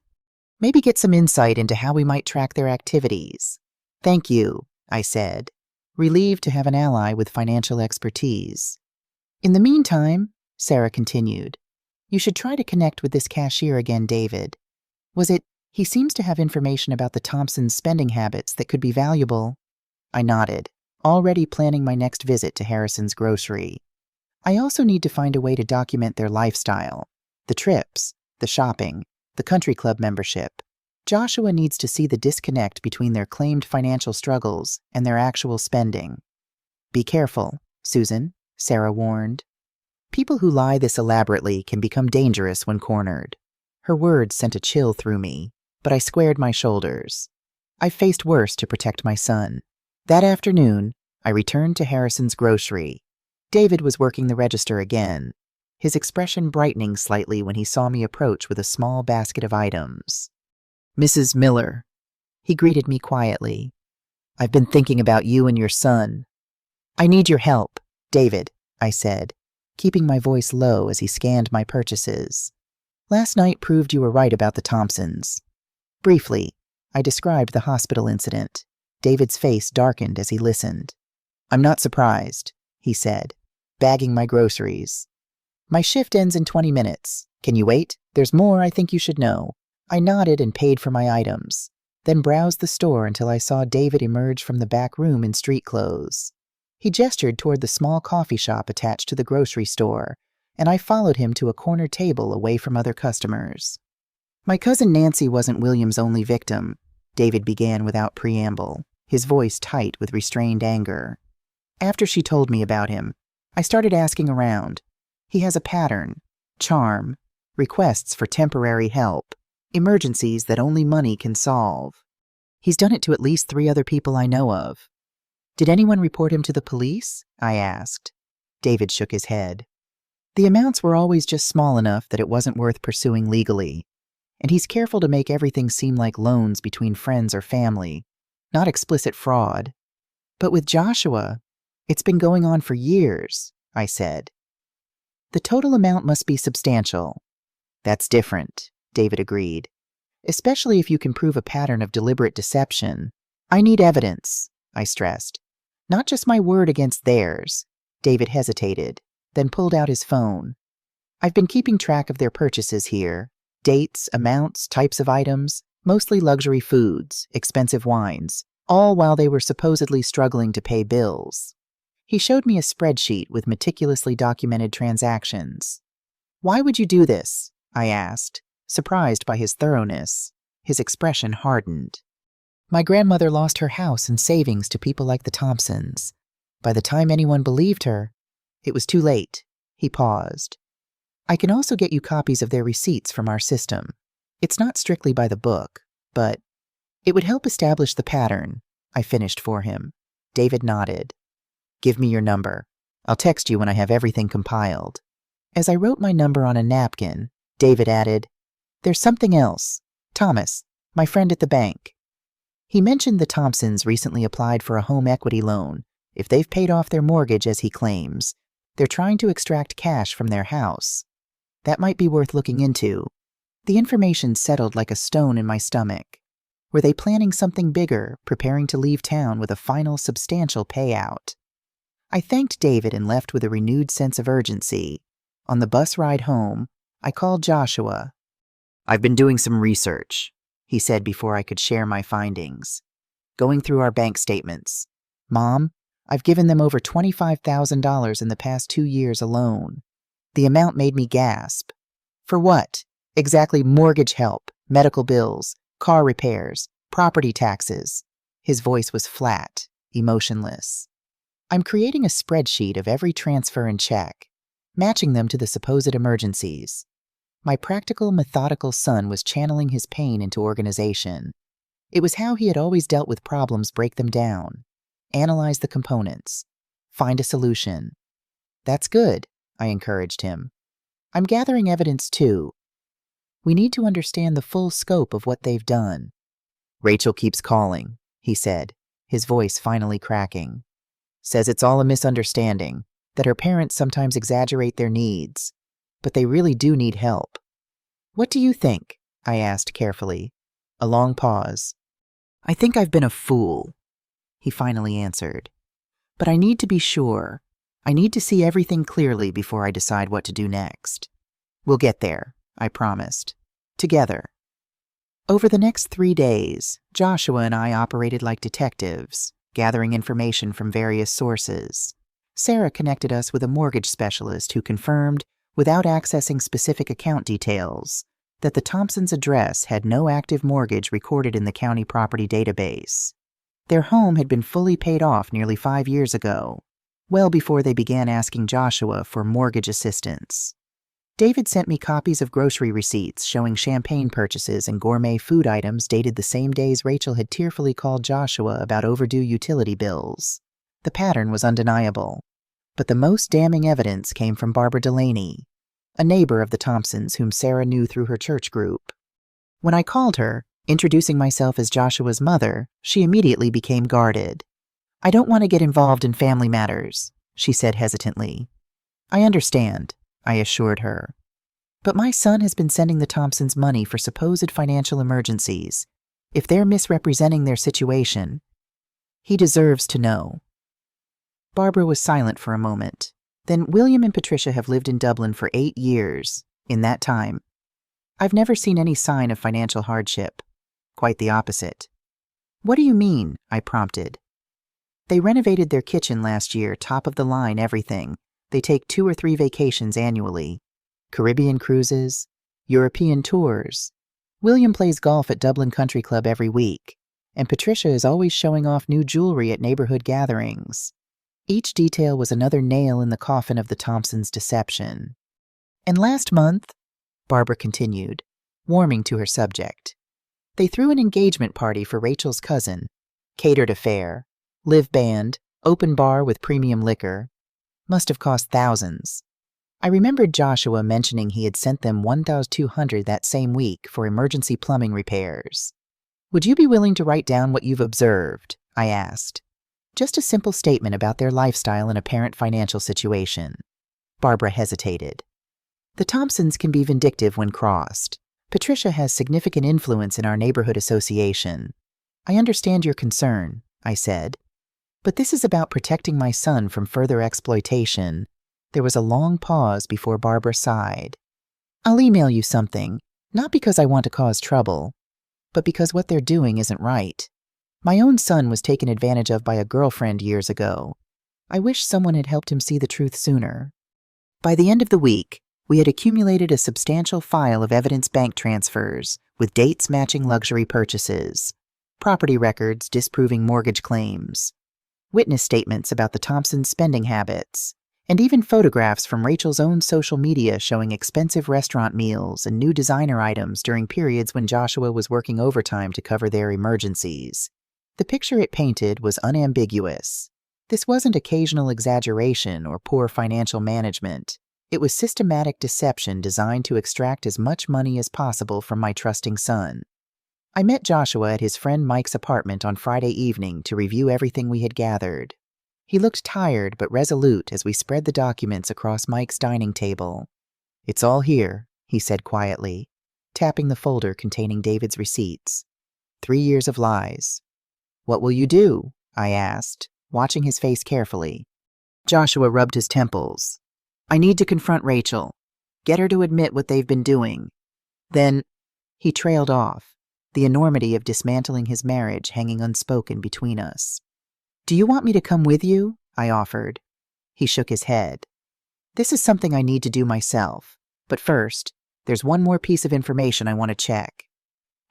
Speaker 1: Maybe get some insight into how we might track their activities." "Thank you," I said, relieved to have an ally with financial expertise. "In the meantime," Sarah continued, "you should try to connect with this cashier again, David. He seems to have information about the Thompsons' spending habits that could be valuable." I nodded, already planning my next visit to Harrison's grocery. "I also need to find a way to document their lifestyle, the trips, the shopping, the country club membership. Joshua needs to see the disconnect between their claimed financial struggles and their actual spending." "Be careful, Susan," Sarah warned. "People who lie this elaborately can become dangerous when cornered." Her words sent a chill through me, but I squared my shoulders. I faced worse to protect my son. That afternoon, I returned to Harrison's grocery. David was working the register again, his expression brightening slightly when he saw me approach with a small basket of items. "Mrs. Miller," he greeted me quietly. "I've been thinking about you and your son." "I need your help, David," I said, keeping my voice low as he scanned my purchases. "Last night proved you were right about the Thompsons." Briefly, I described the hospital incident. David's face darkened as he listened. "I'm not surprised," he said, bagging my groceries. "My shift ends in 20 minutes. Can you wait? There's more I think you should know." I nodded and paid for my items, then browsed the store until I saw David emerge from the back room in street clothes. He gestured toward the small coffee shop attached to the grocery store, and I followed him to a corner table away from other customers. "My cousin Nancy wasn't William's only victim," David began without preamble, his voice tight with restrained anger. "After she told me about him, I started asking around. He has a pattern, charm, requests for temporary help, emergencies that only money can solve. He's done it to at least 3 other people I know of." "Did anyone report him to the police?" I asked. David shook his head. "The amounts were always just small enough that it wasn't worth pursuing legally. And he's careful to make everything seem like loans between friends or family, not explicit fraud. But with Joshua, it's been going on for years," I said. "The total amount must be substantial." "That's different," David agreed. "Especially if you can prove a pattern of deliberate deception." "I need evidence," I stressed. "Not just my word against theirs." David hesitated, then pulled out his phone. "I've been keeping track of their purchases here. Dates, amounts, types of items, mostly luxury foods, expensive wines, all while they were supposedly struggling to pay bills." He showed me a spreadsheet with meticulously documented transactions. "Why would you do this?" I asked, surprised by his thoroughness. His expression hardened. "My grandmother lost her house and savings to people like the Thompsons. By the time anyone believed her, it was too late." He paused. "I can also get you copies of their receipts from our system. It's not strictly by the book, but it would help establish the pattern." I finished for him. David nodded. "Give me your number. I'll text you when I have everything compiled." As I wrote my number on a napkin, David added, "There's something else. Thomas, my friend at the bank." He mentioned the Thompsons recently applied for a home equity loan, If they've paid off their mortgage, as he claims, they're trying to extract cash from their house. That might be worth looking into. The information settled like a stone in my stomach. Were they planning something bigger, preparing to leave town with a final substantial payout? I thanked David and left with a renewed sense of urgency. On the bus ride home, I called Joshua. "I've been doing some research," he said before I could share my findings. "Going through our bank statements. Mom, I've given them over $25,000 in the past 2 years alone." The amount made me gasp. For what? Exactly mortgage help, medical bills, car repairs, property taxes. His voice was flat, emotionless. "I'm creating a spreadsheet of every transfer and check, matching them to the supposed emergencies." My practical, methodical son was channeling his pain into organization. It was how he had always dealt with problems: break them down, analyze the components, find a solution. "That's good," I encouraged him. "I'm gathering evidence too. We need to understand the full scope of what they've done." "Rachel keeps calling," he said, his voice finally cracking. "Says it's all a misunderstanding, that her parents sometimes exaggerate their needs, but they really do need help." "What do you think?" I asked carefully. A long pause. "I think I've been a fool," he finally answered. "But I need to be sure. I need to see everything clearly before I decide what to do next." "We'll get there," I promised. "Together." Over the next 3 days, Joshua and I operated like detectives, gathering information from various sources. Sarah connected us with a mortgage specialist who confirmed, without accessing specific account details, that the Thompsons' address had no active mortgage recorded in the county property database. Their home had been fully paid off nearly 5 years ago, well before they began asking Joshua for mortgage assistance. David sent me copies of grocery receipts showing champagne purchases and gourmet food items dated the same days Rachel had tearfully called Joshua about overdue utility bills. The pattern was undeniable. But the most damning evidence came from Barbara Delaney, a neighbor of the Thompsons whom Sarah knew through her church group. When I called her, introducing myself as Joshua's mother, she immediately became guarded. "I don't want to get involved in family matters," she said hesitantly. "I understand," I assured her. "But my son has been sending the Thompsons money for supposed financial emergencies. If they're misrepresenting their situation, he deserves to know." Barbara was silent for a moment. "Then William and Patricia have lived in Dublin for 8 years. In that time, I've never seen any sign of financial hardship. Quite the opposite." "What do you mean?" I prompted. "They renovated their kitchen last year, top of the line everything. They take 2 or 3 vacations annually. Caribbean cruises, European tours. William plays golf at Dublin Country Club every week, and Patricia is always showing off new jewelry at neighborhood gatherings." Each detail was another nail in the coffin of the Thompsons' deception. "And last month," Barbara continued, warming to her subject, "they threw an engagement party for Rachel's cousin, catered affair, live band, open bar with premium liquor. Must have cost thousands. I remembered Joshua mentioning he had sent them $1,200 that same week for emergency plumbing repairs. "Would you be willing to write down what you've observed?" I asked. Just a simple statement about their lifestyle and apparent financial situation. Barbara hesitated. "The Thompsons can be vindictive when crossed. Patricia has significant influence in our neighborhood association. I understand your concern," I said. "But this is about protecting my son from further exploitation." There was a long pause before Barbara sighed. "I'll email you something, not because I want to cause trouble, but because what they're doing isn't right. My own son was taken advantage of by a girlfriend years ago. I wish someone had helped him see the truth sooner." By the end of the week, we had accumulated a substantial file of evidence bank transfers, with dates matching luxury purchases, property records disproving mortgage claims, witness statements about the Thompsons' spending habits, and even photographs from Rachel's own social media showing expensive restaurant meals and new designer items during periods when Joshua was working overtime to cover their emergencies. The picture it painted was unambiguous. This wasn't occasional exaggeration or poor financial management. It was systematic deception designed to extract as much money as possible from my trusting son. I met Joshua at his friend Mike's apartment on Friday evening to review everything we had gathered. He looked tired but resolute as we spread the documents across Mike's dining table. "It's all here," he said quietly, tapping the folder containing David's receipts. 3 years of lies. "What will you do?" I asked, watching his face carefully. Joshua rubbed his temples. "I need to confront Rachel. Get her to admit what they've been doing. Then," he trailed off, the enormity of dismantling his marriage hanging unspoken between us. "Do you want me to come with you?" I offered. He shook his head. "This is something I need to do myself. But first, there's one more piece of information I want to check."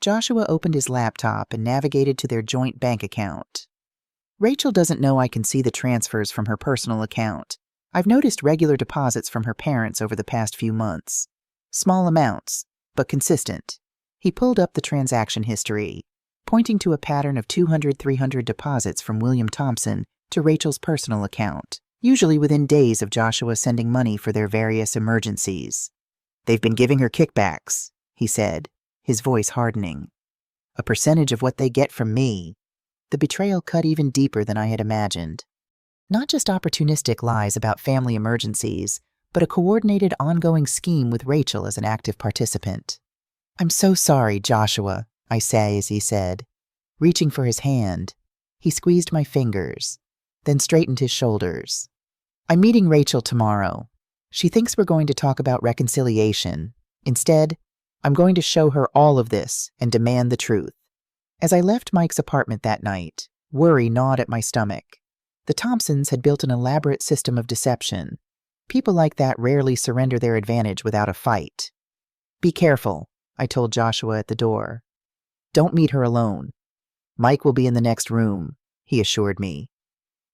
Speaker 1: Joshua opened his laptop and navigated to their joint bank account. "Rachel doesn't know I can see the transfers from her personal account. I've noticed regular deposits from her parents over the past few months. Small amounts, but consistent." He pulled up the transaction history, pointing to a pattern of 200-300 deposits from William Thompson to Rachel's personal account, usually within days of Joshua sending money for their various emergencies. "They've been giving her kickbacks," he said, his voice hardening. "A percentage of what they get from me." The betrayal cut even deeper than I had imagined. Not just opportunistic lies about family emergencies, but a coordinated ongoing scheme with Rachel as an active participant. "I'm so sorry, Joshua," I say as he said. Reaching for his hand, he squeezed my fingers, then straightened his shoulders. "I'm meeting Rachel tomorrow. She thinks we're going to talk about reconciliation. Instead, I'm going to show her all of this and demand the truth." As I left Mike's apartment that night, worry gnawed at my stomach. The Thompsons had built an elaborate system of deception. People like that rarely surrender their advantage without a fight. "Be careful," I told Joshua at the door. "Don't meet her alone. Mike will be in the next room," he assured me.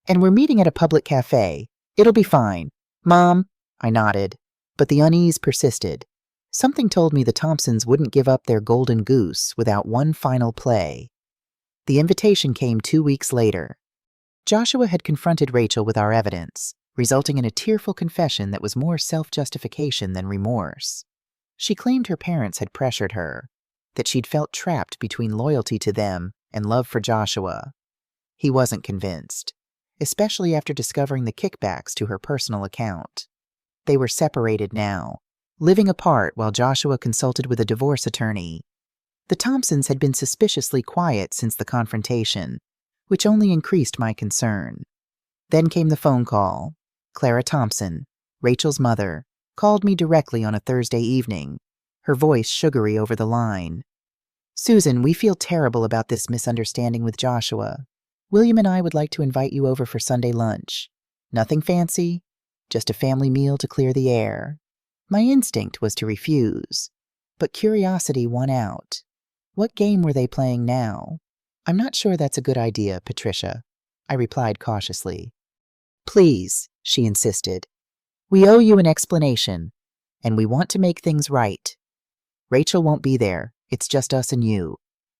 Speaker 1: "And we're meeting at a public cafe. It'll be fine." "Mom," I nodded, but the unease persisted. Something told me the Thompsons wouldn't give up their golden goose without one final play. The invitation came 2 weeks later. Joshua had confronted Rachel with our evidence, resulting in a tearful confession that was more self-justification than remorse. She claimed her parents had pressured her, that she'd felt trapped between loyalty to them and love for Joshua. He wasn't convinced, especially after discovering the kickbacks to her personal account. They were separated now, living apart while Joshua consulted with a divorce attorney. The Thompsons had been suspiciously quiet since the confrontation, which only increased my concern. Then came the phone call. Clara Thompson, Rachel's mother, called me directly on a Thursday evening, her voice sugary over the line. "Susan, we feel terrible about this misunderstanding with Joshua. William and I would like to invite you over for Sunday lunch. Nothing fancy, just a family meal to clear the air." My instinct was to refuse, but curiosity won out. What game were they playing now? "I'm not sure that's a good idea, Patricia," I replied cautiously. "Please," she insisted. "We owe you an explanation, and we want to make things right. Rachel won't be there. It's just us and you.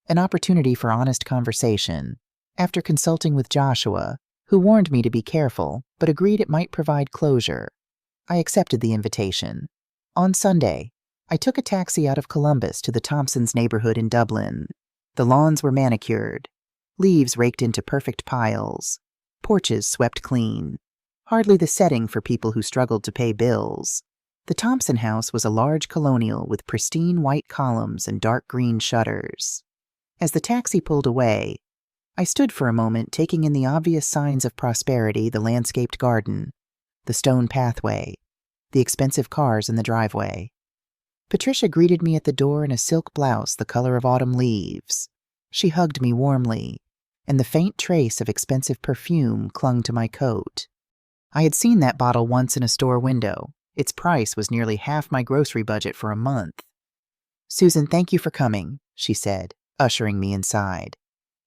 Speaker 1: An opportunity for honest conversation." After consulting with Joshua, who warned me to be careful, but agreed it might provide closure, I accepted the invitation. On Sunday, I took a taxi out of Columbus to the Thompsons' neighborhood in Dublin. The lawns were manicured, leaves raked into perfect piles, porches swept clean. Hardly the setting for people who struggled to pay bills. The Thompson house was a large colonial with pristine white columns and dark green shutters. As the taxi pulled away, I stood for a moment taking in the obvious signs of prosperity: the landscaped garden, the stone pathway, the expensive cars in the driveway. Patricia greeted me at the door in a silk blouse the color of autumn leaves. She hugged me warmly, and the faint trace of expensive perfume clung to my coat. I had seen that bottle once in a store window. Its price was nearly half my grocery budget for a month. "Susan, thank you for coming," she said, ushering me inside.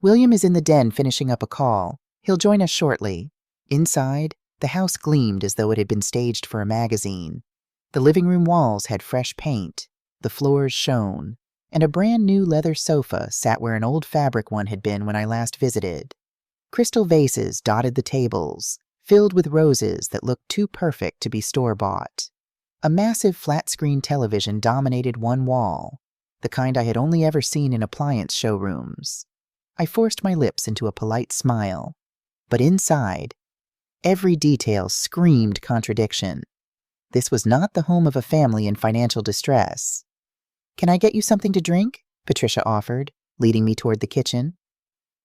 Speaker 1: "William is in the den finishing up a call. He'll join us shortly." Inside, the house gleamed as though it had been staged for a magazine. The living room walls had fresh paint, the floors shone, and a brand new leather sofa sat where an old fabric one had been when I last visited. Crystal vases dotted the tables, filled with roses that looked too perfect to be store-bought. A massive flat-screen television dominated one wall, the kind I had only ever seen in appliance showrooms. I forced my lips into a polite smile, but inside, Every detail screamed contradiction. This was not the home of a family in financial distress. "Can I get you something to drink?" Patricia offered, leading me toward the kitchen.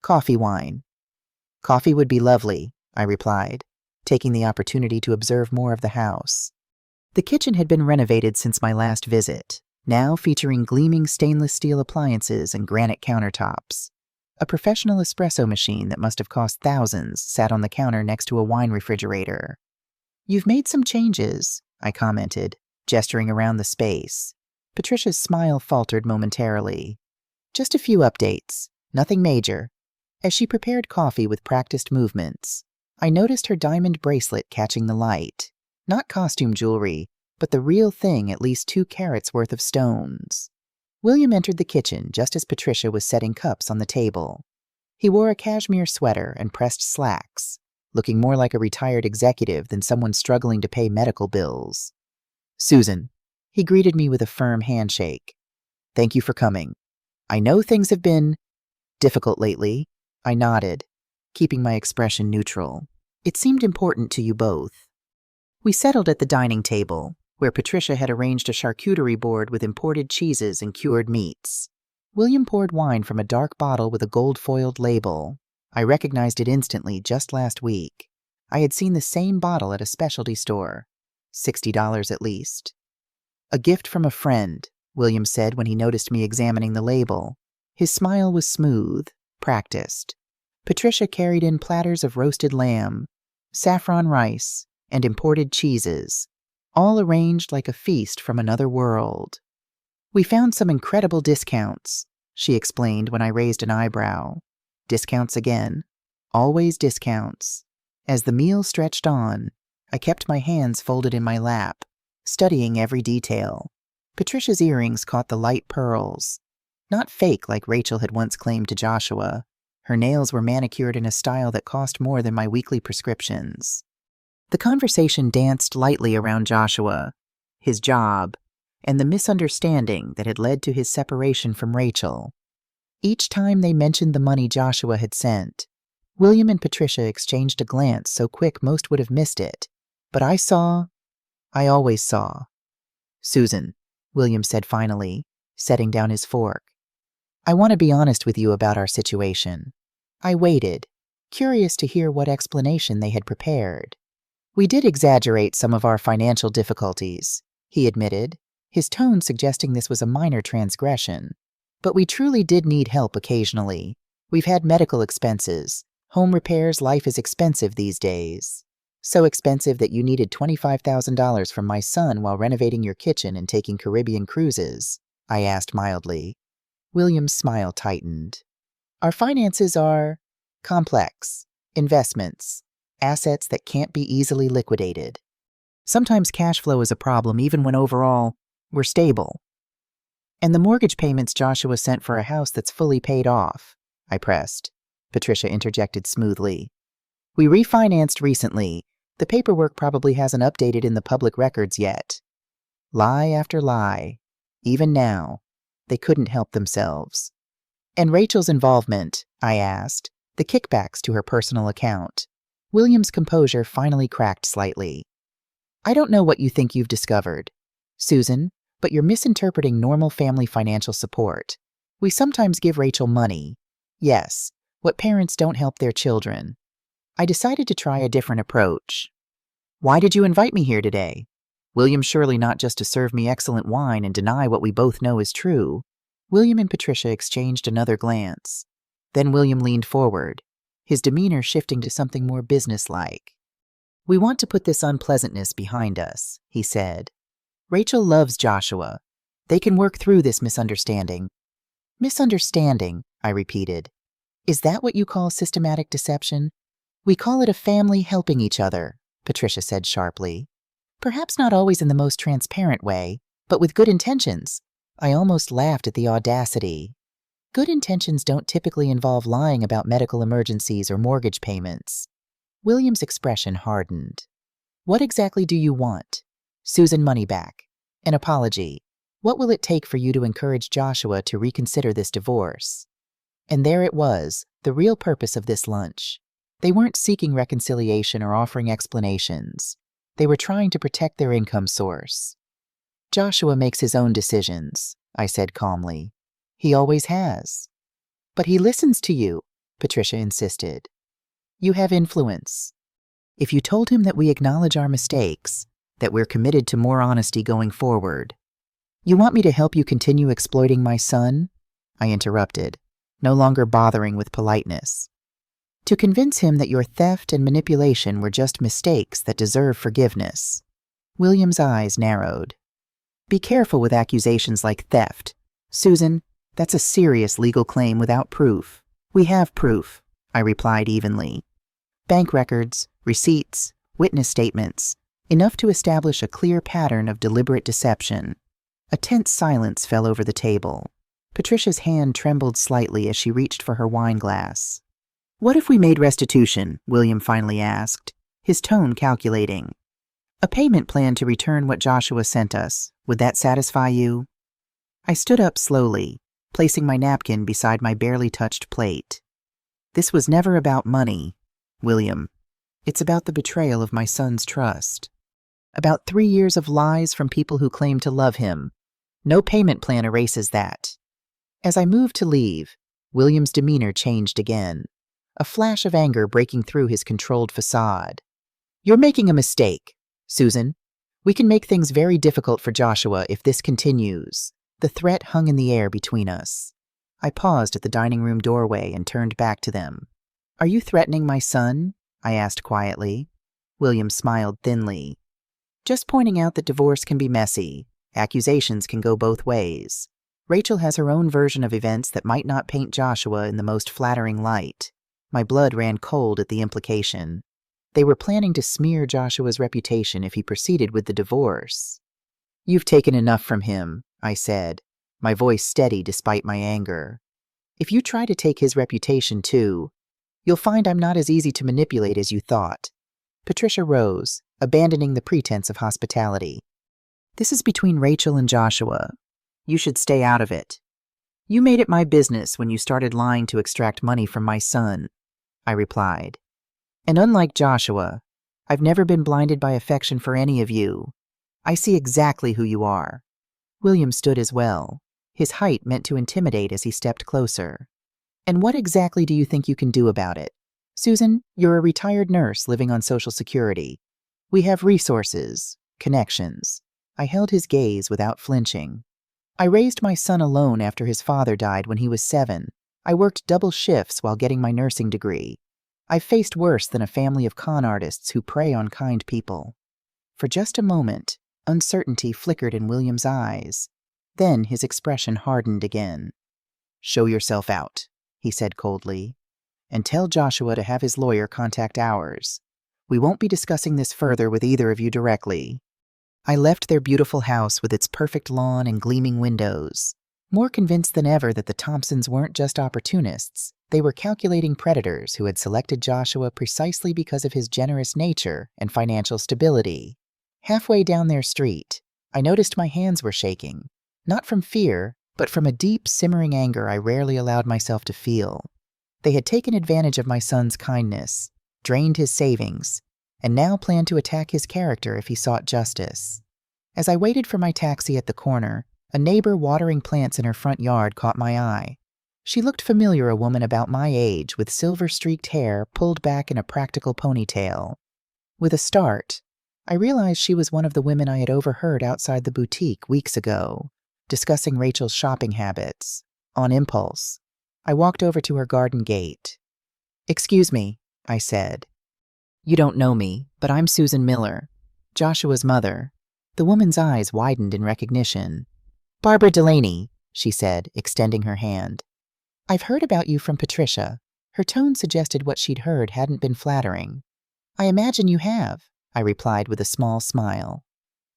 Speaker 1: "Coffee wine." "Coffee would be lovely," I replied, taking the opportunity to observe more of the house. The kitchen had been renovated since my last visit, now featuring gleaming stainless steel appliances and granite countertops. A professional espresso machine that must have cost thousands sat on the counter next to a wine refrigerator. "You've made some changes," I commented, gesturing around the space. Patricia's smile faltered momentarily. "Just a few updates, nothing major." As she prepared coffee with practiced movements, I noticed her diamond bracelet catching the light. Not costume jewelry, but the real thing, at least 2 carats worth of stones. William entered the kitchen just as Patricia was setting cups on the table. He wore a cashmere sweater and pressed slacks, looking more like a retired executive than someone struggling to pay medical bills. "Susan," he greeted me with a firm handshake. "Thank you for coming. I know things have been difficult lately." I nodded, keeping my expression neutral. "It seemed important to you both." We settled at the dining table, where Patricia had arranged a charcuterie board with imported cheeses and cured meats. William poured wine from a dark bottle with a gold-foiled label. I recognized it instantly just last week. I had seen the same bottle at a specialty store. $60 at least. "A gift from a friend," William said when he noticed me examining the label. His smile was smooth, practiced. Patricia carried in platters of roasted lamb, saffron rice, and imported cheeses, all arranged like a feast from another world. "We found some incredible discounts," she explained when I raised an eyebrow. Discounts again. Always discounts. As the meal stretched on, I kept my hands folded in my lap, studying every detail. Patricia's earrings caught the light pearls. Not fake like Rachel had once claimed to Joshua. Her nails were manicured in a style that cost more than my weekly prescriptions. The conversation danced lightly around Joshua, his job, and the misunderstanding that had led to his separation from Rachel. Each time they mentioned the money Joshua had sent, William and Patricia exchanged a glance so quick most would have missed it. But I always saw. "Susan," William said finally, setting down his fork. "I want to be honest with you about our situation." I waited, curious to hear what explanation they had prepared. "We did exaggerate some of our financial difficulties," he admitted, his tone suggesting this was a minor transgression. "But we truly did need help occasionally. We've had medical expenses, home repairs. Life is expensive these days. So expensive that you needed $25,000 from my son while renovating your kitchen and taking Caribbean cruises?" I asked mildly. William's smile tightened. "Our finances are complex. Investments. Assets that can't be easily liquidated. Sometimes cash flow is a problem even when overall we're stable." "And the mortgage payments Joshua sent for a house that's fully paid off," I pressed. Patricia interjected smoothly. "We refinanced recently. The paperwork probably hasn't updated in the public records yet." Lie after lie. Even now, they couldn't help themselves. "And Rachel's involvement?" I asked. "The kickbacks to her personal account." William's composure finally cracked slightly. "I don't know what you think you've discovered, Susan, but you're misinterpreting normal family financial support. We sometimes give Rachel money. Yes, what parents don't help their children. I decided to try a different approach." "Why did you invite me here today?" William surely not just to serve me excellent wine and deny what we both know is true. William and Patricia exchanged another glance. Then William leaned forward, his demeanor shifting to something more businesslike. "We want to put this unpleasantness behind us," he said. "Rachel loves Joshua. They can work through this misunderstanding." "Misunderstanding," I repeated. "Is that what you call systematic deception?" "We call it a family helping each other," Patricia said sharply. "Perhaps not always in the most transparent way, but with good intentions." I almost laughed at the audacity. Good intentions don't typically involve lying about medical emergencies or mortgage payments. William's expression hardened. "What exactly do you want?" "Susan, money back. An apology. What will it take for you to encourage Joshua to reconsider this divorce?" And there it was, the real purpose of this lunch. They weren't seeking reconciliation or offering explanations. They were trying to protect their income source. Joshua makes his own decisions, I said calmly. He always has. But he listens to you, Patricia insisted. You have influence. If you told him that we acknowledge our mistakes, that we're committed to more honesty going forward. You want me to help you continue exploiting my son? I interrupted, no longer bothering with politeness. To convince him that your theft and manipulation were just mistakes that deserve forgiveness. William's eyes narrowed. Be careful with accusations like theft. Susan, that's a serious legal claim without proof. We have proof, I replied evenly. Bank records, receipts, witness statements, enough to establish a clear pattern of deliberate deception. A tense silence fell over the table. Patricia's hand trembled slightly as she reached for her wine glass. What if we made restitution? William finally asked, his tone calculating. A payment plan to return what Joshua sent us. Would that satisfy you? I stood up slowly, placing my napkin beside my barely touched plate. This was never about money, William. It's about the betrayal of my son's trust. About 3 years of lies from people who claim to love him. No payment plan erases that. As I moved to leave, William's demeanor changed again, a flash of anger breaking through his controlled facade. You're making a mistake, Susan. We can make things very difficult for Joshua if this continues. The threat hung in the air between us. I paused at the dining room doorway and turned back to them. Are you threatening my son? I asked quietly. William smiled thinly. Just pointing out that divorce can be messy. Accusations can go both ways. Rachel has her own version of events that might not paint Joshua in the most flattering light. My blood ran cold at the implication. They were planning to smear Joshua's reputation if he proceeded with the divorce. You've taken enough from him, I said, my voice steady despite my anger. If you try to take his reputation too, you'll find I'm not as easy to manipulate as you thought. Patricia rose, abandoning the pretense of hospitality. This is between Rachel and Joshua. You should stay out of it. You made it my business when you started lying to extract money from my son, I replied. And unlike Joshua, I've never been blinded by affection for any of you. I see exactly who you are. William stood as well, his height meant to intimidate as he stepped closer. And what exactly do you think you can do about it? Susan, you're a retired nurse living on Social Security. We have resources, connections. I held his gaze without flinching. I raised my son alone after his father died when he was 7. I worked double shifts while getting my nursing degree. I've faced worse than a family of con artists who prey on kind people. For just a moment, uncertainty flickered in William's eyes. Then his expression hardened again. Show yourself out, he said coldly, and tell Joshua to have his lawyer contact ours. We won't be discussing this further with either of you directly. I left their beautiful house with its perfect lawn and gleaming windows, more convinced than ever that the Thompsons weren't just opportunists. They were calculating predators who had selected Joshua precisely because of his generous nature and financial stability. Halfway down their street, I noticed my hands were shaking, not from fear, but from a deep, simmering anger I rarely allowed myself to feel. They had taken advantage of my son's kindness, drained his savings, and now planned to attack his character if he sought justice. As I waited for my taxi at the corner, a neighbor watering plants in her front yard caught my eye. She looked familiar, a woman about my age with silver-streaked hair pulled back in a practical ponytail. With a start, I realized she was one of the women I had overheard outside the boutique weeks ago, discussing Rachel's shopping habits. On impulse, I walked over to her garden gate. "Excuse me," I said. "You don't know me, but I'm Susan Miller, Joshua's mother." The woman's eyes widened in recognition. "Barbara Delaney," she said, extending her hand. "I've heard about you from Patricia." Her tone suggested what she'd heard hadn't been flattering. "I imagine you have," I replied with a small smile.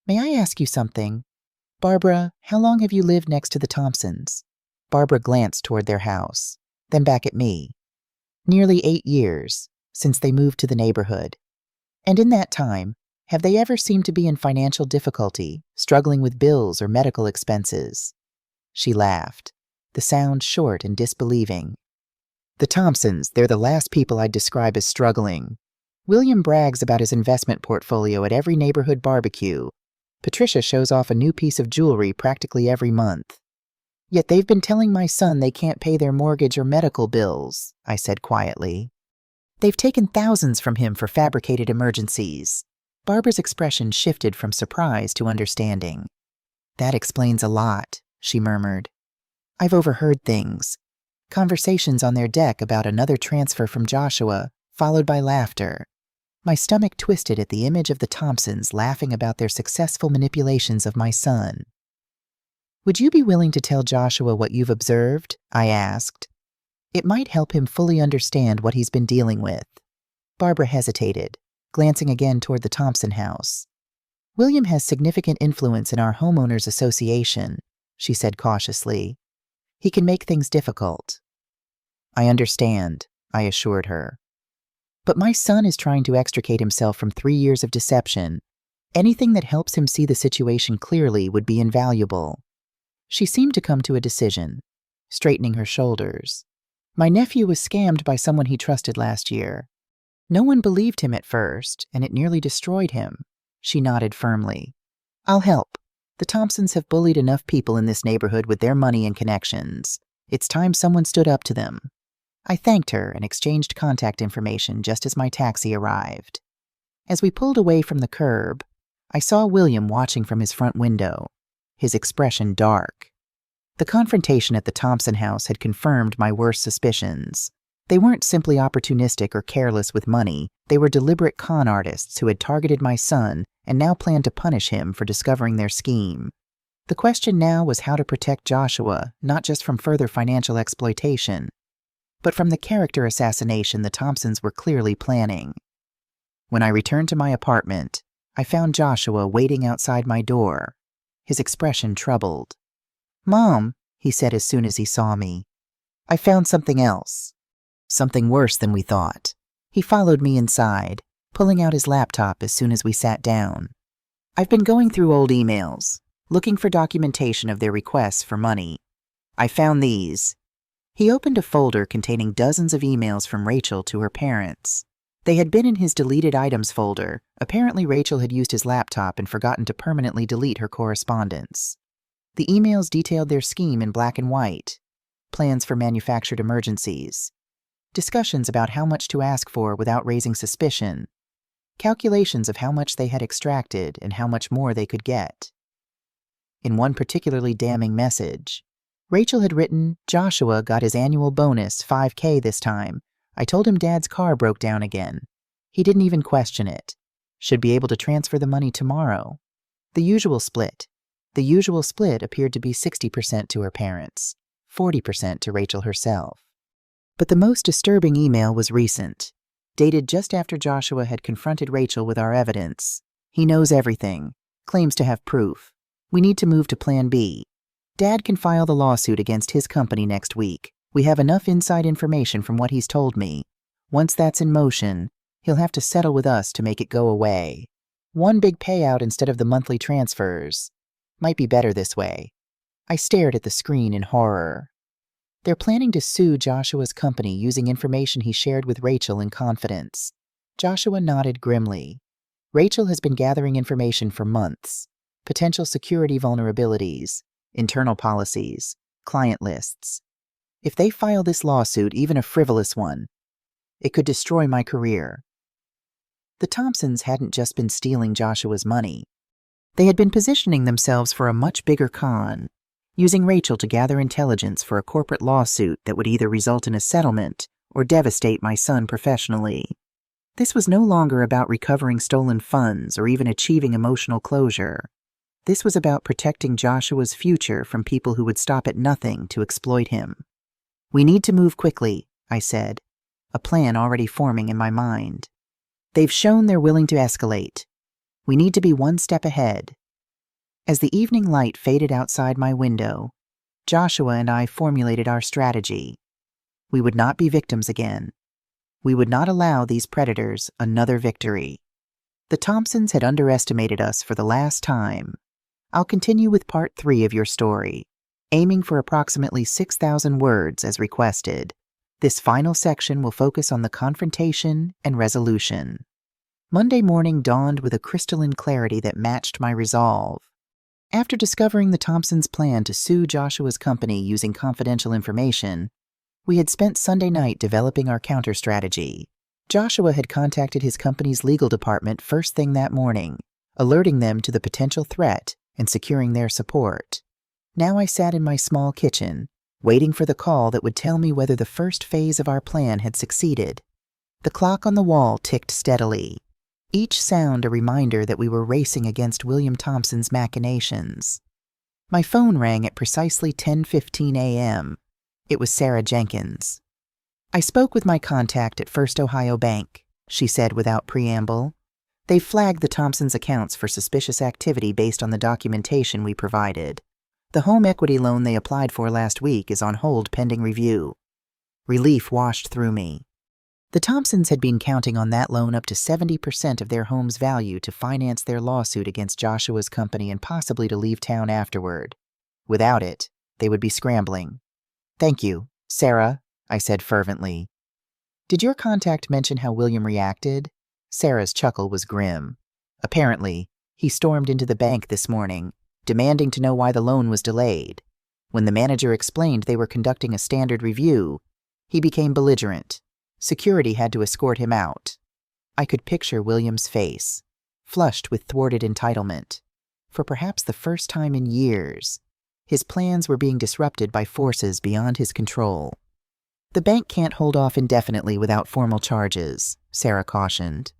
Speaker 1: "May I ask you something? Barbara, how long have you lived next to the Thompsons?" Barbara glanced toward their house, then back at me. "Nearly 8 years, since they moved to the neighborhood. And in that time, have they ever seemed to be in financial difficulty, struggling with bills or medical expenses?" She laughed, the sound short and disbelieving. The Thompsons, they're the last people I'd describe as struggling. William brags about his investment portfolio at every neighborhood barbecue. Patricia shows off a new piece of jewelry practically every month. Yet they've been telling my son they can't pay their mortgage or medical bills, I said quietly. They've taken thousands from him for fabricated emergencies. Barbara's expression shifted from surprise to understanding. That explains a lot, she murmured. I've overheard things. Conversations on their deck about another transfer from Joshua, followed by laughter. My stomach twisted at the image of the Thompsons laughing about their successful manipulations of my son. Would you be willing to tell Joshua what you've observed? I asked. It might help him fully understand what he's been dealing with. Barbara hesitated, glancing again toward the Thompson house. William has significant influence in our homeowners association, she said cautiously. He can make things difficult. I understand, I assured her. But my son is trying to extricate himself from 3 years of deception. Anything that helps him see the situation clearly would be invaluable. She seemed to come to a decision, straightening her shoulders. My nephew was scammed by someone he trusted last year. No one believed him at first, and it nearly destroyed him. She nodded firmly. I'll help. The Thompsons have bullied enough people in this neighborhood with their money and connections. It's time someone stood up to them. I thanked her and exchanged contact information just as my taxi arrived. As we pulled away from the curb, I saw William watching from his front window, his expression dark. The confrontation at the Thompson house had confirmed my worst suspicions. They weren't simply opportunistic or careless with money. They were deliberate con artists who had targeted my son and now planned to punish him for discovering their scheme. The question now was how to protect Joshua, not just from further financial exploitation, but from the character assassination the Thompsons were clearly planning. When I returned to my apartment, I found Joshua waiting outside my door, his expression troubled. "Mom," he said as soon as he saw me, "I found something else. Something worse than we thought." He followed me inside, pulling out his laptop as soon as we sat down. "I've been going through old emails, looking for documentation of their requests for money. I found these." He opened a folder containing dozens of emails from Rachel to her parents. They had been in his deleted items folder. Apparently Rachel had used his laptop and forgotten to permanently delete her correspondence. The emails detailed their scheme in black and white, plans for manufactured emergencies, discussions about how much to ask for without raising suspicion, calculations of how much they had extracted and how much more they could get. In one particularly damning message, Rachel had written, "Joshua got his annual bonus, $5,000 this time. I told him Dad's car broke down again. He didn't even question it. Should be able to transfer the money tomorrow." The usual split appeared to be 60% to her parents, 40% to Rachel herself. But the most disturbing email was recent, dated just after Joshua had confronted Rachel with our evidence. "He knows everything, claims to have proof. We need to move to Plan B. Dad can file the lawsuit against his company next week. We have enough inside information from what he's told me. Once that's in motion, he'll have to settle with us to make it go away. One big payout instead of the monthly transfers. Might be better this way." I stared at the screen in horror. They're planning to sue Joshua's company using information he shared with Rachel in confidence. Joshua nodded grimly. Rachel has been gathering information for months. Potential security vulnerabilities, internal policies, client lists. If they file this lawsuit, even a frivolous one, it could destroy my career. The Thompsons hadn't just been stealing Joshua's money. They had been positioning themselves for a much bigger con, using Rachel to gather intelligence for a corporate lawsuit that would either result in a settlement or devastate my son professionally. This was no longer about recovering stolen funds or even achieving emotional closure. This was about protecting Joshua's future from people who would stop at nothing to exploit him. "We need to move quickly," I said, a plan already forming in my mind. "They've shown they're willing to escalate. We need to be one step ahead." As the evening light faded outside my window, Joshua and I formulated our strategy. We would not be victims again. We would not allow these predators another victory. The Thompsons had underestimated us for the last time. I'll continue with part 3 of your story, aiming for approximately 6,000 words as requested. This final section will focus on the confrontation and resolution. Monday morning dawned with a crystalline clarity that matched my resolve. After discovering the Thompsons' plan to sue Joshua's company using confidential information, we had spent Sunday night developing our counter-strategy. Joshua had contacted his company's legal department first thing that morning, alerting them to the potential threat and securing their support. Now I sat in my small kitchen, waiting for the call that would tell me whether the first phase of our plan had succeeded. The clock on the wall ticked steadily, each sound a reminder that we were racing against William Thompson's machinations. My phone rang at precisely 10:15 a.m. It was Sarah Jenkins. "I spoke with my contact at First Ohio Bank," she said without preamble. "They flagged the Thompsons' accounts for suspicious activity based on the documentation we provided. The home equity loan they applied for last week is on hold pending review." Relief washed through me. The Thompsons had been counting on that loan up to 70% of their home's value to finance their lawsuit against Joshua's company and possibly to leave town afterward. Without it, they would be scrambling. "Thank you, Sarah," I said fervently. "Did your contact mention how William reacted?" Sarah's chuckle was grim. "Apparently, he stormed into the bank this morning, demanding to know why the loan was delayed. When the manager explained they were conducting a standard review, he became belligerent. Security had to escort him out." I could picture William's face, flushed with thwarted entitlement. For perhaps the first time in years, his plans were being disrupted by forces beyond his control. "The bank can't hold off indefinitely without formal charges," Sarah cautioned.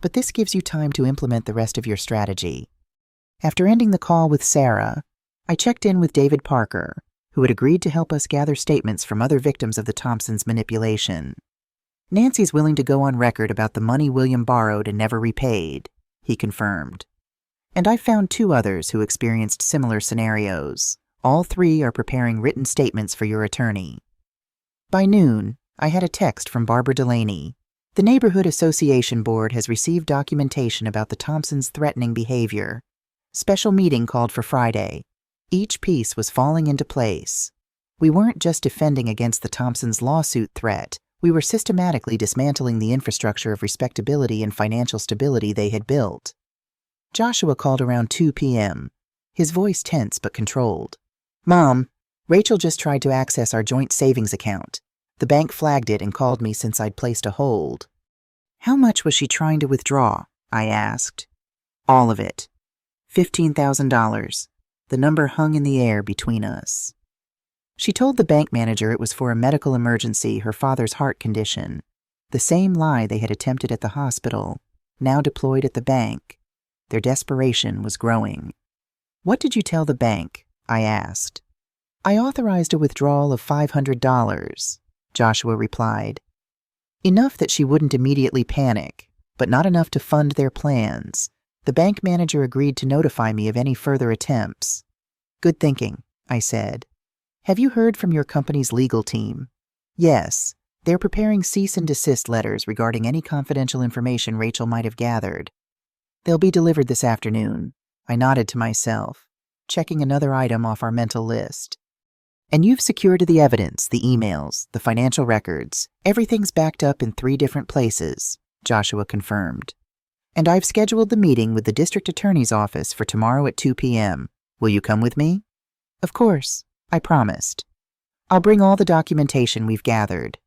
Speaker 1: "But this gives you time to implement the rest of your strategy." After ending the call with Sarah, I checked in with David Parker, who had agreed to help us gather statements from other victims of the Thompsons' manipulation. "Nancy's willing to go on record about the money William borrowed and never repaid," he confirmed. "And I found 2 others who experienced similar scenarios. All 3 are preparing written statements for your attorney." By noon, I had a text from Barbara Delaney. "The Neighborhood Association Board has received documentation about the Thompsons' threatening behavior. Special meeting called for Friday." Each piece was falling into place. We weren't just defending against the Thompsons' lawsuit threat. We were systematically dismantling the infrastructure of respectability and financial stability they had built. Joshua called around 2 p.m., his voice tense but controlled. "Mom, Rachel just tried to access our joint savings account. The bank flagged it and called me since I'd placed a hold." "How much was she trying to withdraw?" I asked. "All of it. $15,000. The number hung in the air between us. She told the bank manager it was for a medical emergency, her father's heart condition. The same lie they had attempted at the hospital, now deployed at the bank. Their desperation was growing. "What did you tell the bank?" I asked. "I authorized a withdrawal of $500, Joshua replied. "Enough that she wouldn't immediately panic, but not enough to fund their plans. The bank manager agreed to notify me of any further attempts." "Good thinking," I said. "Have you heard from your company's legal team?" "Yes. They're preparing cease and desist letters regarding any confidential information Rachel might have gathered. They'll be delivered this afternoon." I nodded to myself, checking another item off our mental list. "And you've secured the evidence, the emails, the financial records. Everything's backed up in 3 different places," Joshua confirmed. "And I've scheduled the meeting with the district attorney's office for tomorrow at 2 p.m. Will you come with me?" "Of course," I promised. "I'll bring all the documentation we've gathered."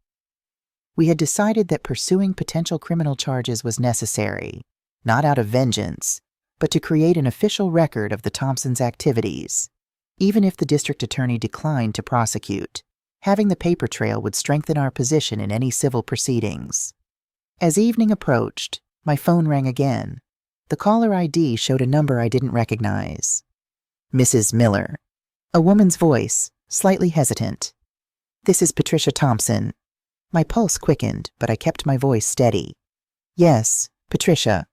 Speaker 1: We had decided that pursuing potential criminal charges was necessary, not out of vengeance, but to create an official record of the Thompsons' activities. Even if the district attorney declined to prosecute, having the paper trail would strengthen our position in any civil proceedings. As evening approached, my phone rang again. The caller ID showed a number I didn't recognize. Mrs. Miller. A woman's voice, slightly hesitant. "This is Patricia Thompson." My pulse quickened, but I kept my voice steady. "Yes, Patricia.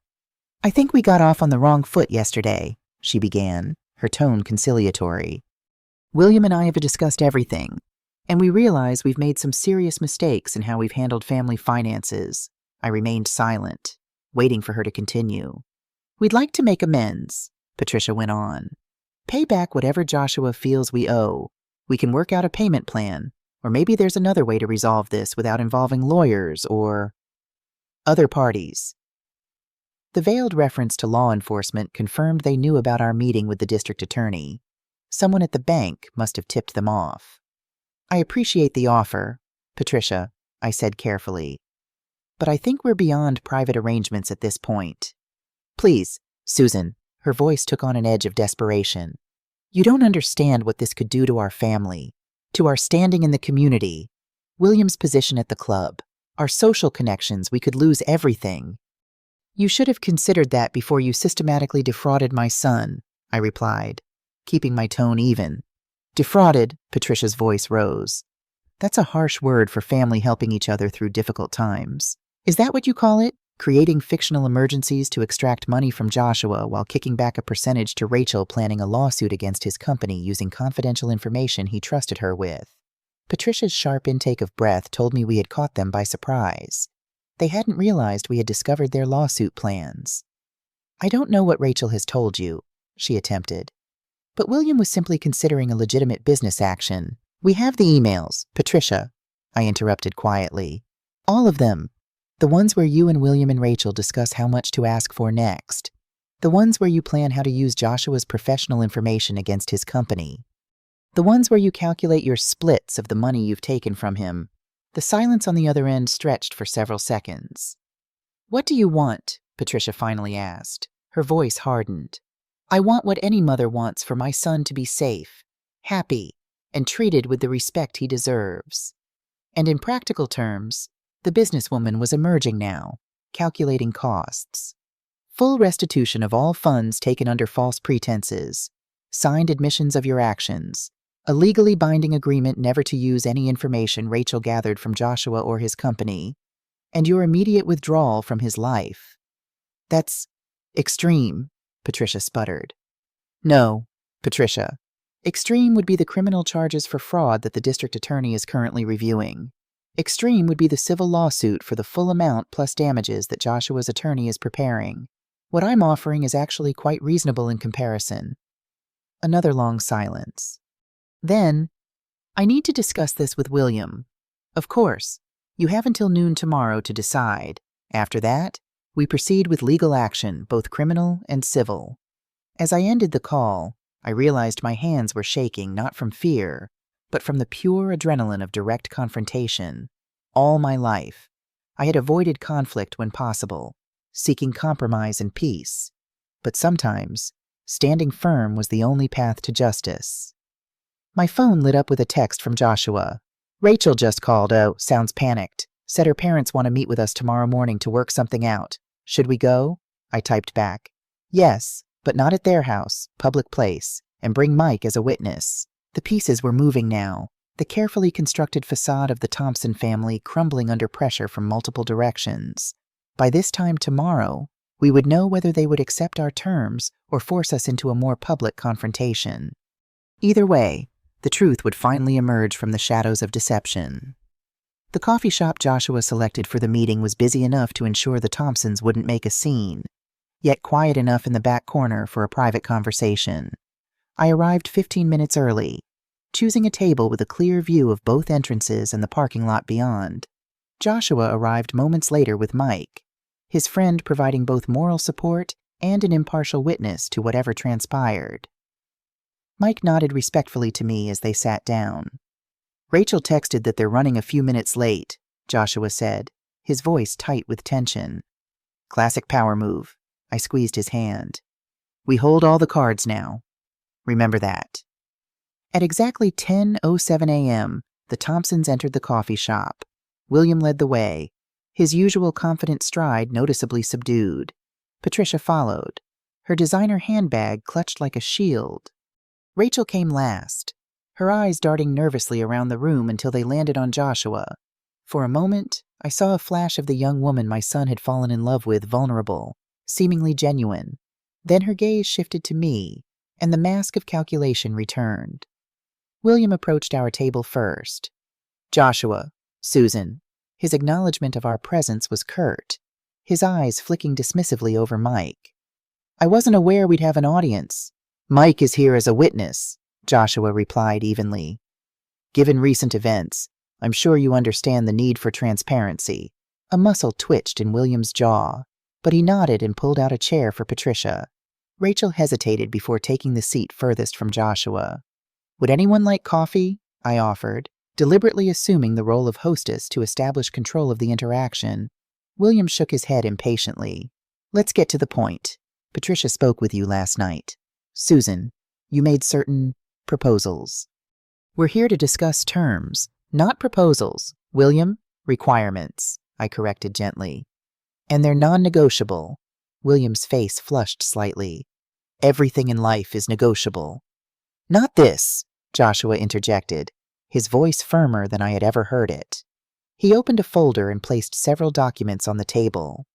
Speaker 1: I think we got off on the wrong foot yesterday," she began, her tone conciliatory. "William and I have discussed everything, and we realize we've made some serious mistakes in how we've handled family finances." I remained silent, waiting for her to continue. "We'd like to make amends," Patricia went on. "Pay back whatever Joshua feels we owe. We can work out a payment plan, Or maybe there's another way to resolve this without involving lawyers or other parties. The veiled reference to law enforcement confirmed they knew about our meeting with the district attorney. Someone at the bank must have tipped them off. I appreciate the offer, Patricia, I said carefully. But I think we're beyond private arrangements at this point. Please, Susan, her voice took on an edge of desperation. You don't understand what this could do to our family, to our standing in the community, William's position at the club, our social connections. We could lose everything. You should have considered that before you systematically defrauded my son, I replied, keeping my tone even. Defrauded, Patricia's voice rose. That's a harsh word for family helping each other through difficult times. Is that what you call it? Creating fictional emergencies to extract money from Joshua while kicking back a percentage to Rachel, planning a lawsuit against his company using confidential information he trusted her with. Patricia's sharp intake of breath told me we had caught them by surprise. They hadn't realized we had discovered their lawsuit plans. I don't know what Rachel has told you, she attempted. But William was simply considering a legitimate business action. We have the emails, Patricia, I interrupted quietly. All of them. The ones where you and William and Rachel discuss how much to ask for next. The ones where you plan how to use Joshua's professional information against his company. The ones where you calculate your splits of the money you've taken from him. The silence on the other end stretched for several seconds. What do you want? Patricia finally asked. Her voice hardened. I want what any mother wants for my son to be safe, happy, and treated with the respect he deserves. And in practical terms, the businesswoman was emerging now, calculating costs. Full restitution of all funds taken under false pretenses, signed admissions of your actions, a legally binding agreement never to use any information Rachel gathered from Joshua or his company, and your immediate withdrawal from his life. That's extreme, Patricia sputtered. No, Patricia. Extreme would be the criminal charges for fraud that the district attorney is currently reviewing. Extreme would be the civil lawsuit for the full amount plus damages that Joshua's attorney is preparing. What I'm offering is actually quite reasonable in comparison. Another long silence. Then, I need to discuss this with William. Of course, you have until noon tomorrow to decide. After that, we proceed with legal action, both criminal and civil. As I ended the call, I realized my hands were shaking not from fear, but from the pure adrenaline of direct confrontation. All my life, I had avoided conflict when possible, seeking compromise and peace. But sometimes, standing firm was the only path to justice. My phone lit up with a text from Joshua. Rachel just called. Oh, sounds panicked. Said her parents want to meet with us tomorrow morning to work something out. Should we go? I typed back. Yes, but not at their house, public place, and bring Mike as a witness. The pieces were moving now, the carefully constructed facade of the Thompson family crumbling under pressure from multiple directions. By this time tomorrow, we would know whether they would accept our terms or force us into a more public confrontation. Either way, the truth would finally emerge from the shadows of deception. The coffee shop Joshua selected for the meeting was busy enough to ensure the Thompsons wouldn't make a scene, yet quiet enough in the back corner for a private conversation. I arrived 15 minutes early, choosing a table with a clear view of both entrances and the parking lot beyond. Joshua arrived moments later with Mike, his friend providing both moral support and an impartial witness to whatever transpired. Mike nodded respectfully to me as they sat down. Rachel texted that they're running a few minutes late, Joshua said, his voice tight with tension. Classic power move. I squeezed his hand. We hold all the cards now. Remember that. At exactly 10:07 a.m., the Thompsons entered the coffee shop. William led the way, his usual confident stride noticeably subdued. Patricia followed, her designer handbag clutched like a shield. Rachel came last, her eyes darting nervously around the room until they landed on Joshua. For a moment, I saw a flash of the young woman my son had fallen in love with, vulnerable, seemingly genuine. Then her gaze shifted to me, and the mask of calculation returned. William approached our table first. Joshua, Susan. His acknowledgement of our presence was curt, his eyes flicking dismissively over Mike. I wasn't aware we'd have an audience. Mike is here as a witness, Joshua replied evenly. Given recent events, I'm sure you understand the need for transparency. A muscle twitched in William's jaw, but he nodded and pulled out a chair for Patricia. Rachel hesitated before taking the seat furthest from Joshua. Would anyone like coffee? I offered, deliberately assuming the role of hostess to establish control of the interaction. William shook his head impatiently. Let's get to the point. Patricia spoke with you last night. Susan, you made certain proposals. We're here to discuss terms, not proposals. William, requirements, I corrected gently. And they're non-negotiable. William's face flushed slightly. Everything in life is negotiable. Not this, Joshua interjected, his voice firmer than I had ever heard it. He opened a folder and placed several documents on the table.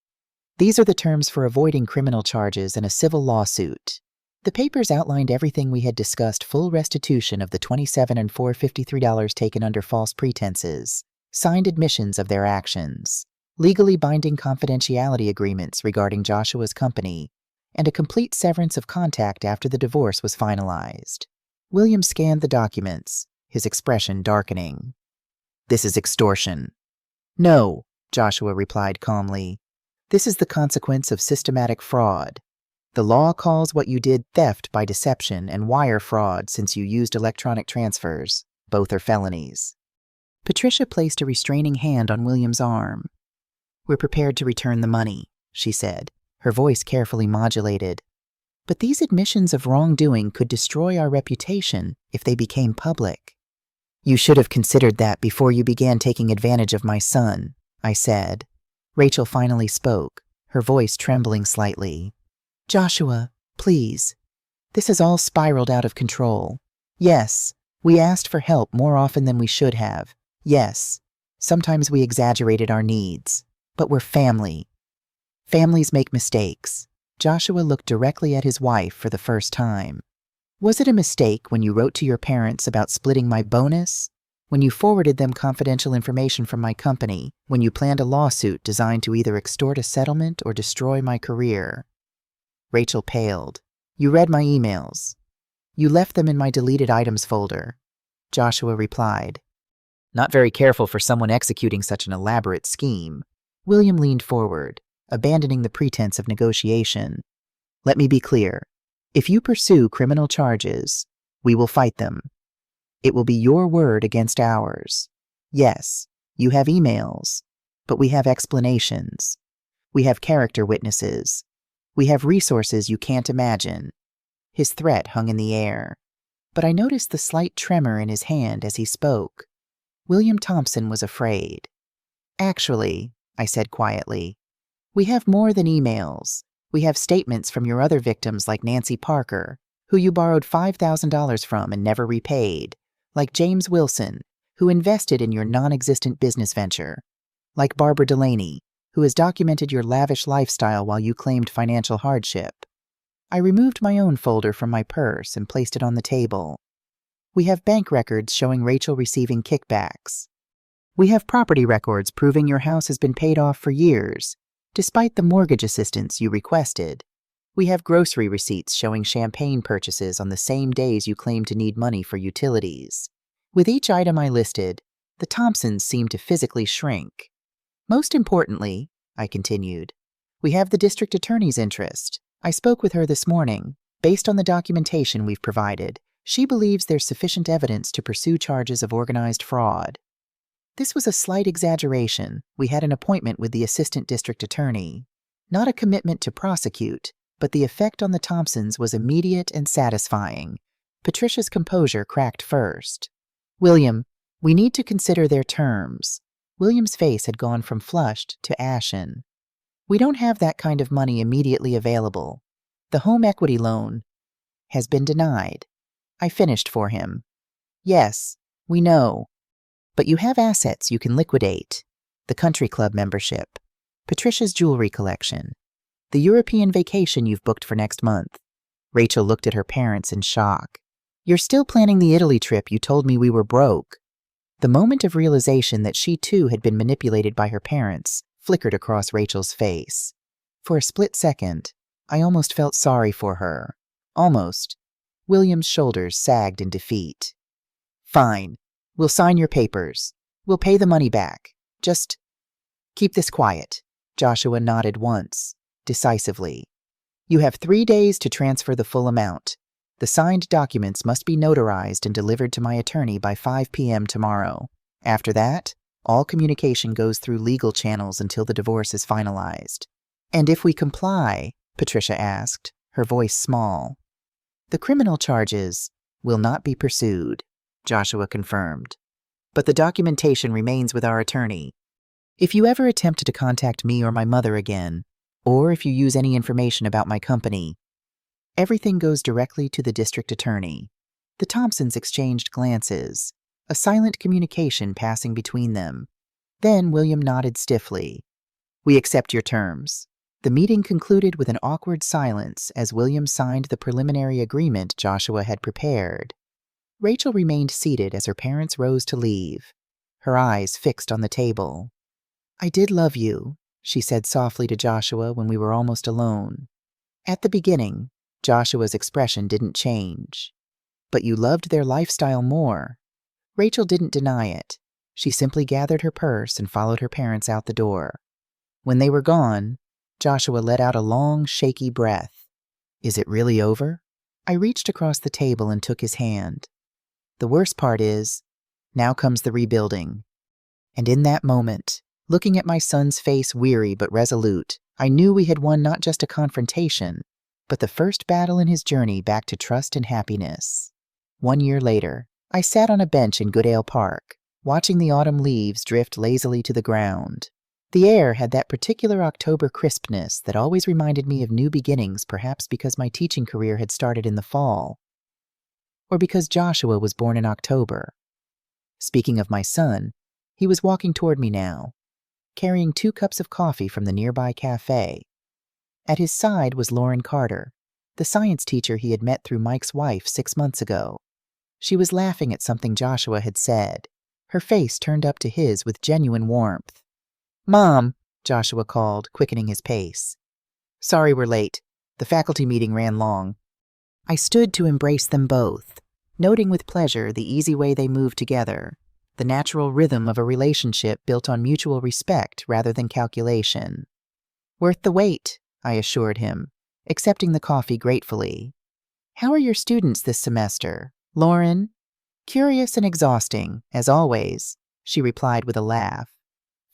Speaker 1: These are the terms for avoiding criminal charges in a civil lawsuit. The papers outlined everything we had discussed: full restitution of the $27 and $453 taken under false pretenses, signed admissions of their actions, legally binding confidentiality agreements regarding Joshua's company, and a complete severance of contact after the divorce was finalized. William scanned the documents, his expression darkening. This is extortion. No, Joshua replied calmly. This is the consequence of systematic fraud. The law calls what you did theft by deception and wire fraud since you used electronic transfers. Both are felonies. Patricia placed a restraining hand on William's arm. We're prepared to return the money, she said, her voice carefully modulated. But these admissions of wrongdoing could destroy our reputation if they became public. You should have considered that before you began taking advantage of my son, I said. Rachel finally spoke, her voice trembling slightly. Joshua, please. This has all spiraled out of control. Yes, we asked for help more often than we should have. Yes, sometimes we exaggerated our needs. But we're family. Families make mistakes. Joshua looked directly at his wife for the first time. Was it a mistake when you wrote to your parents about splitting my bonus? When you forwarded them confidential information from my company? When you planned a lawsuit designed to either extort a settlement or destroy my career? Rachel paled. You read my emails. You left them in my deleted items folder. Joshua replied. Not very careful for someone executing such an elaborate scheme. William leaned forward, abandoning the pretense of negotiation. Let me be clear. If you pursue criminal charges, we will fight them. It will be your word against ours. Yes, you have emails, but we have explanations. We have character witnesses. We have resources you can't imagine. His threat hung in the air, but I noticed the slight tremor in his hand as he spoke. William Thompson was afraid. Actually, I said quietly, we have more than emails. We have statements from your other victims like Nancy Parker, who you borrowed $5,000 from and never repaid, like James Wilson, who invested in your non-existent business venture, like Barbara Delaney, who has documented your lavish lifestyle while you claimed financial hardship. I removed my own folder from my purse and placed it on the table. We have bank records showing Rachel receiving kickbacks. We have property records proving your house has been paid off for years, despite the mortgage assistance you requested. We have grocery receipts showing champagne purchases on the same days you claimed to need money for utilities. With each item I listed, the Thompsons seemed to physically shrink. Most importantly, I continued, we have the district attorney's interest. I spoke with her this morning. Based on the documentation we've provided, she believes there's sufficient evidence to pursue charges of organized fraud. This was a slight exaggeration. We had an appointment with the assistant district attorney. Not a commitment to prosecute, but the effect on the Thompsons was immediate and satisfying. Patricia's composure cracked first. William, we need to consider their terms. William's face had gone from flushed to ashen. We don't have that kind of money immediately available. The home equity loan has been denied. I finished for him. Yes, we know. But you have assets you can liquidate. The country club membership, Patricia's jewelry collection, the European vacation you've booked for next month. Rachel looked at her parents in shock. You're still planning the Italy trip you told me we were broke. The moment of realization that she too had been manipulated by her parents flickered across Rachel's face. For a split second, I almost felt sorry for her. Almost. William's shoulders sagged in defeat. Fine. We'll sign your papers. We'll pay the money back. Just keep this quiet. Joshua nodded once, decisively. You have 3 days to transfer the full amount. The signed documents must be notarized and delivered to my attorney by 5 p.m. tomorrow. After that, all communication goes through legal channels until the divorce is finalized. And if we comply, Patricia asked, her voice small. The criminal charges will not be pursued, Joshua confirmed. But the documentation remains with our attorney. If you ever attempt to contact me or my mother again, or if you use any information about my company, everything goes directly to the district attorney. The Thompsons exchanged glances, a silent communication passing between them. Then William nodded stiffly. We accept your terms. The meeting concluded with an awkward silence as William signed the preliminary agreement Joshua had prepared. Rachel remained seated as her parents rose to leave, her eyes fixed on the table. I did love you, she said softly to Joshua when we were almost alone. At the beginning, Joshua's expression didn't change. But you loved their lifestyle more. Rachel didn't deny it. She simply gathered her purse and followed her parents out the door. When they were gone, Joshua let out a long, shaky breath. Is it really over? I reached across the table and took his hand. The worst part is, now comes the rebuilding. And in that moment, looking at my son's face weary but resolute, I knew we had won not just a confrontation, but the first battle in his journey back to trust and happiness. 1 year later, I sat on a bench in Goodale Park, watching the autumn leaves drift lazily to the ground. The air had that particular October crispness that always reminded me of new beginnings, perhaps because my teaching career had started in the fall, or because Joshua was born in October. Speaking of my son, he was walking toward me now, carrying 2 cups of coffee from the nearby cafe. At his side was Lauren Carter, the science teacher he had met through Mike's wife 6 months ago. She was laughing at something Joshua had said, her face turned up to his with genuine warmth. Mom, Joshua called, quickening his pace. Sorry we're late. The faculty meeting ran long. I stood to embrace them both, noting with pleasure the easy way they moved together, the natural rhythm of a relationship built on mutual respect rather than calculation. Worth the wait, I assured him, accepting the coffee gratefully. How are your students this semester, Lauren? Curious and exhausting, as always, she replied with a laugh.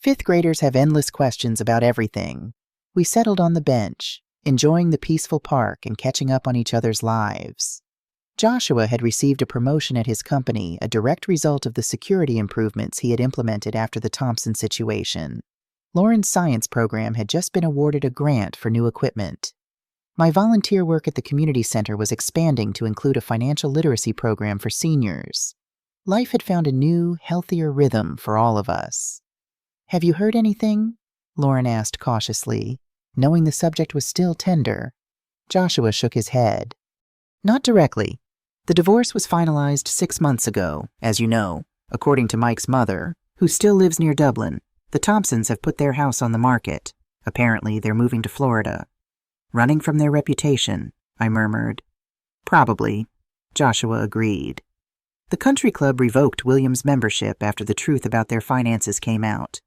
Speaker 1: 5th graders have endless questions about everything. We settled on the bench, enjoying the peaceful park and catching up on each other's lives. Joshua had received a promotion at his company, a direct result of the security improvements he had implemented after the Thompson situation. Lauren's science program had just been awarded a grant for new equipment. My volunteer work at the community center was expanding to include a financial literacy program for seniors. Life had found a new, healthier rhythm for all of us. Have you heard anything? Lauren asked cautiously, knowing the subject was still tender. Joshua shook his head. Not directly. The divorce was finalized 6 months ago, as you know, according to Mike's mother, who still lives near Dublin. The Thompsons have put their house on the market. Apparently, they're moving to Florida. Running from their reputation, I murmured. Probably, Joshua agreed. The country club revoked William's membership after the truth about their finances came out.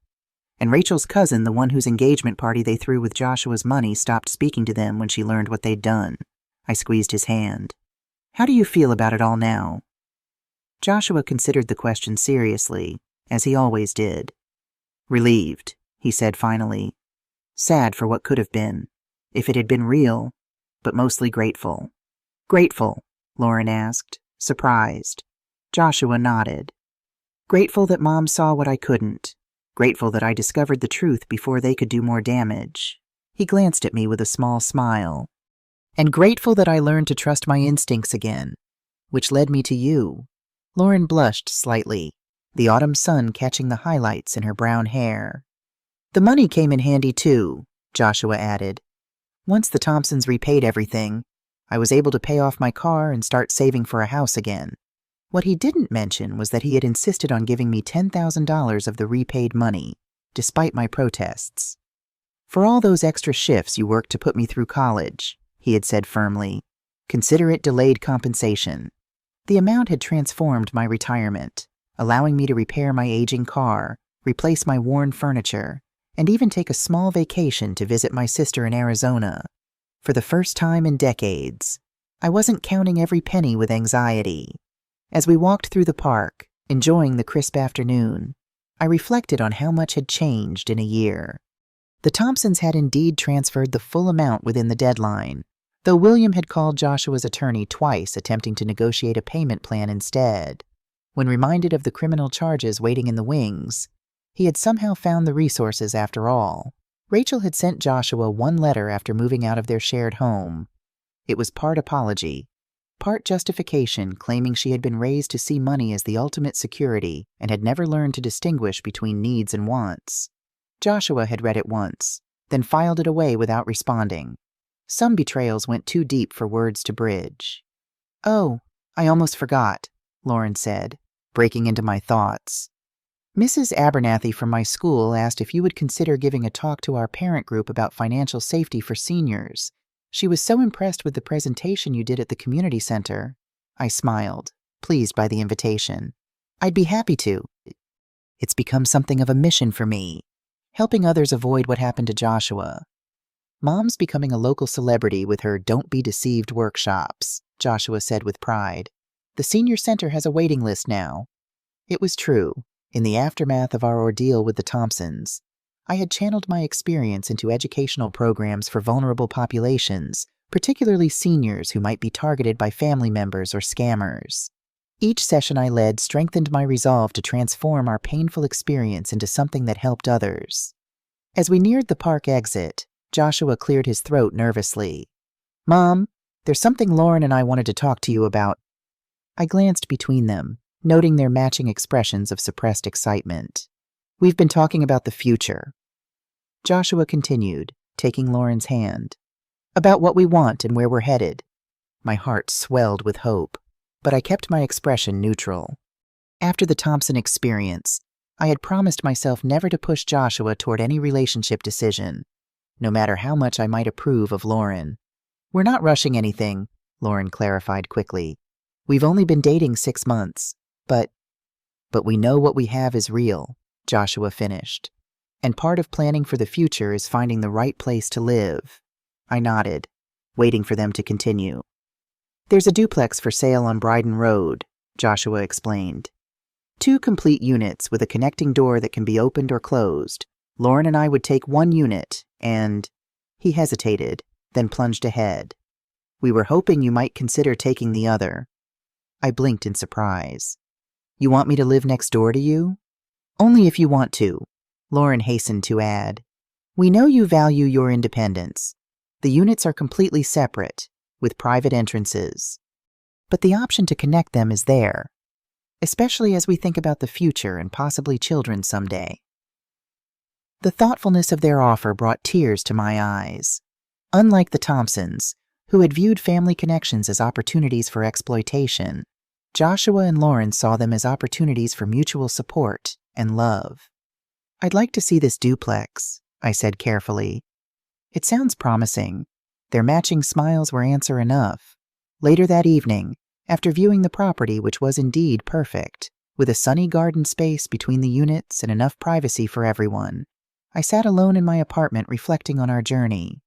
Speaker 1: And Rachel's cousin, the one whose engagement party they threw with Joshua's money, stopped speaking to them when she learned what they'd done. I squeezed his hand. How do you feel about it all now? Joshua considered the question seriously, as he always did. Relieved, he said finally. Sad for what could have been, if it had been real, but mostly grateful. Grateful, Lauren asked, surprised. Joshua nodded. Grateful that Mom saw what I couldn't. Grateful that I discovered the truth before they could do more damage. He glanced at me with a small smile. And grateful that I learned to trust my instincts again, which led me to you. Lauren blushed slightly, the autumn sun catching the highlights in her brown hair. The money came in handy too, Joshua added. Once the Thompsons repaid everything, I was able to pay off my car and start saving for a house again. What he didn't mention was that he had insisted on giving me $10,000 of the repaid money, despite my protests. For all those extra shifts you worked to put me through college, he had said firmly, consider it delayed compensation. The amount had transformed my retirement, allowing me to repair my aging car, replace my worn furniture, and even take a small vacation to visit my sister in Arizona. For the first time in decades, I wasn't counting every penny with anxiety. As we walked through the park, enjoying the crisp afternoon, I reflected on how much had changed in a year. The Thompsons had indeed transferred the full amount within the deadline, though William had called Joshua's attorney twice attempting to negotiate a payment plan instead. When reminded of the criminal charges waiting in the wings, he had somehow found the resources after all. Rachel had sent Joshua one letter after moving out of their shared home. It was part apology, part justification, claiming she had been raised to see money as the ultimate security and had never learned to distinguish between needs and wants. Joshua had read it once, then filed it away without responding. Some betrayals went too deep for words to bridge. "Oh, I almost forgot," Lauren said, breaking into my thoughts. "Mrs. Abernathy from my school asked if you would consider giving a talk to our parent group about financial safety for seniors. She was so impressed with the presentation you did at the community center." I smiled, pleased by the invitation. "I'd be happy to. It's become something of a mission for me, helping others avoid what happened to Joshua. Mom's becoming a local celebrity with her Don't Be Deceived workshops," Joshua said with pride. "The senior center has a waiting list now." It was true. In the aftermath of our ordeal with the Thompsons, I had channeled my experience into educational programs for vulnerable populations, particularly seniors who might be targeted by family members or scammers. Each session I led strengthened my resolve to transform our painful experience into something that helped others. As we neared the park exit, Joshua cleared his throat nervously. "Mom, there's something Lauren and I wanted to talk to you about." I glanced between them, noting their matching expressions of suppressed excitement. "We've been talking about the future," Joshua continued, taking Lauren's hand. "About what we want and where we're headed." My heart swelled with hope, but I kept my expression neutral. After the Thompson experience, I had promised myself never to push Joshua toward any relationship decision, no matter how much I might approve of Lauren. "We're not rushing anything," Lauren clarified quickly. "We've only been dating 6 months. But we know what we have is real," Joshua finished. "And part of planning for the future is finding the right place to live." I nodded, waiting for them to continue. "There's a duplex for sale on Bryden Road," Joshua explained. 2 complete units with a connecting door that can be opened or closed. Lauren and I would take 1 unit, and..." He hesitated, then plunged ahead. "We were hoping you might consider taking the other." I blinked in surprise. "You want me to live next door to you?" "Only if you want to," Lauren hastened to add. "We know you value your independence. The units are completely separate, with private entrances. But the option to connect them is there, especially as we think about the future and possibly children someday." The thoughtfulness of their offer brought tears to my eyes. Unlike the Thompsons, who had viewed family connections as opportunities for exploitation, Joshua and Lauren saw them as opportunities for mutual support and love. "I'd like to see this duplex," I said carefully. "It sounds promising." Their matching smiles were answer enough. Later that evening, after viewing the property, which was indeed perfect, with a sunny garden space between the units and enough privacy for everyone, I sat alone in my apartment reflecting on our journey.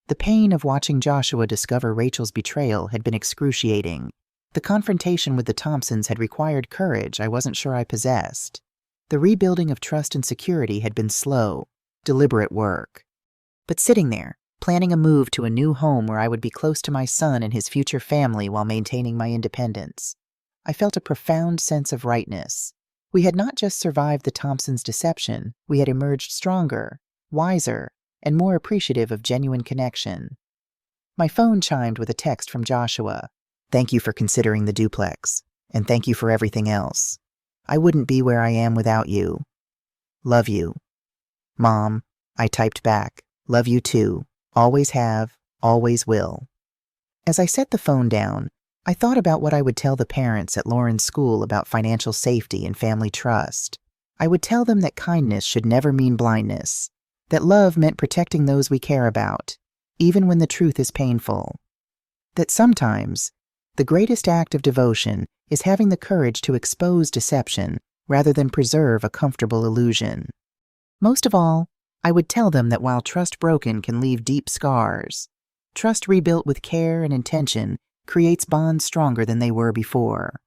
Speaker 1: The pain of watching Joshua discover Rachel's betrayal had been excruciating. The confrontation with the Thompsons had required courage I wasn't sure I possessed. The rebuilding of trust and security had been slow, deliberate work. But sitting there, planning a move to a new home where I would be close to my son and his future family while maintaining my independence, I felt a profound sense of rightness. We had not just survived the Thompsons' deception, we had emerged stronger, wiser, and more appreciative of genuine connection. My phone chimed with a text from Joshua. "Thank you for considering the duplex, and thank you for everything else. I wouldn't be where I am without you. Love you." "Mom," I typed back. "Love you too. Always have, always will." As I set the phone down, I thought about what I would tell the parents at Lauren's school about financial safety and family trust. I would tell them that kindness should never mean blindness, that love meant protecting those we care about, even when the truth is painful. That sometimes, the greatest act of devotion is having the courage to expose deception rather than preserve a comfortable illusion. Most of all, I would tell them that while trust broken can leave deep scars, trust rebuilt with care and intention creates bonds stronger than they were before.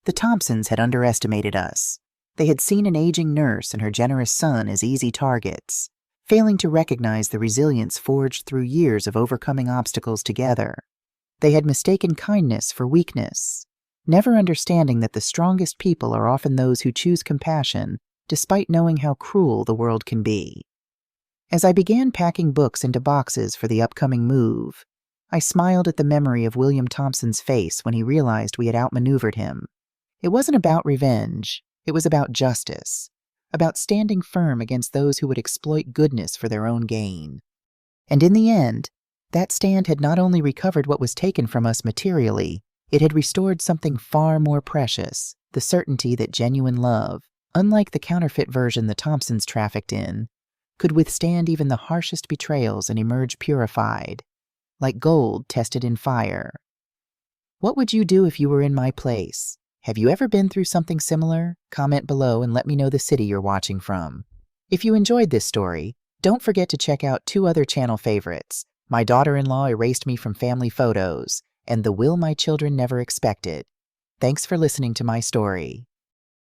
Speaker 1: The Thompsons had underestimated us. They had seen an aging nurse and her generous son as easy targets, failing to recognize the resilience forged through years of overcoming obstacles together. They had mistaken kindness for weakness, never understanding that the strongest people are often those who choose compassion despite knowing how cruel the world can be. As I began packing books into boxes for the upcoming move, I smiled at the memory of William Thompson's face when he realized we had outmaneuvered him. It wasn't about revenge, it was about justice, about standing firm against those who would exploit goodness for their own gain. And in the end, that stand had not only recovered what was taken from us materially, it had restored something far more precious, the certainty that genuine love, unlike the counterfeit version the Thompsons trafficked in, could withstand even the harshest betrayals and emerge purified, like gold tested in fire. What would you do if you were in my place? Have you ever been through something similar? Comment below and let me know the city you're watching from. If you enjoyed this story, don't forget to check out 2 other channel favorites, My Daughter-in-Law Erased Me from Family Photos, and The Will My Children Never Expected. Thanks for listening to my story.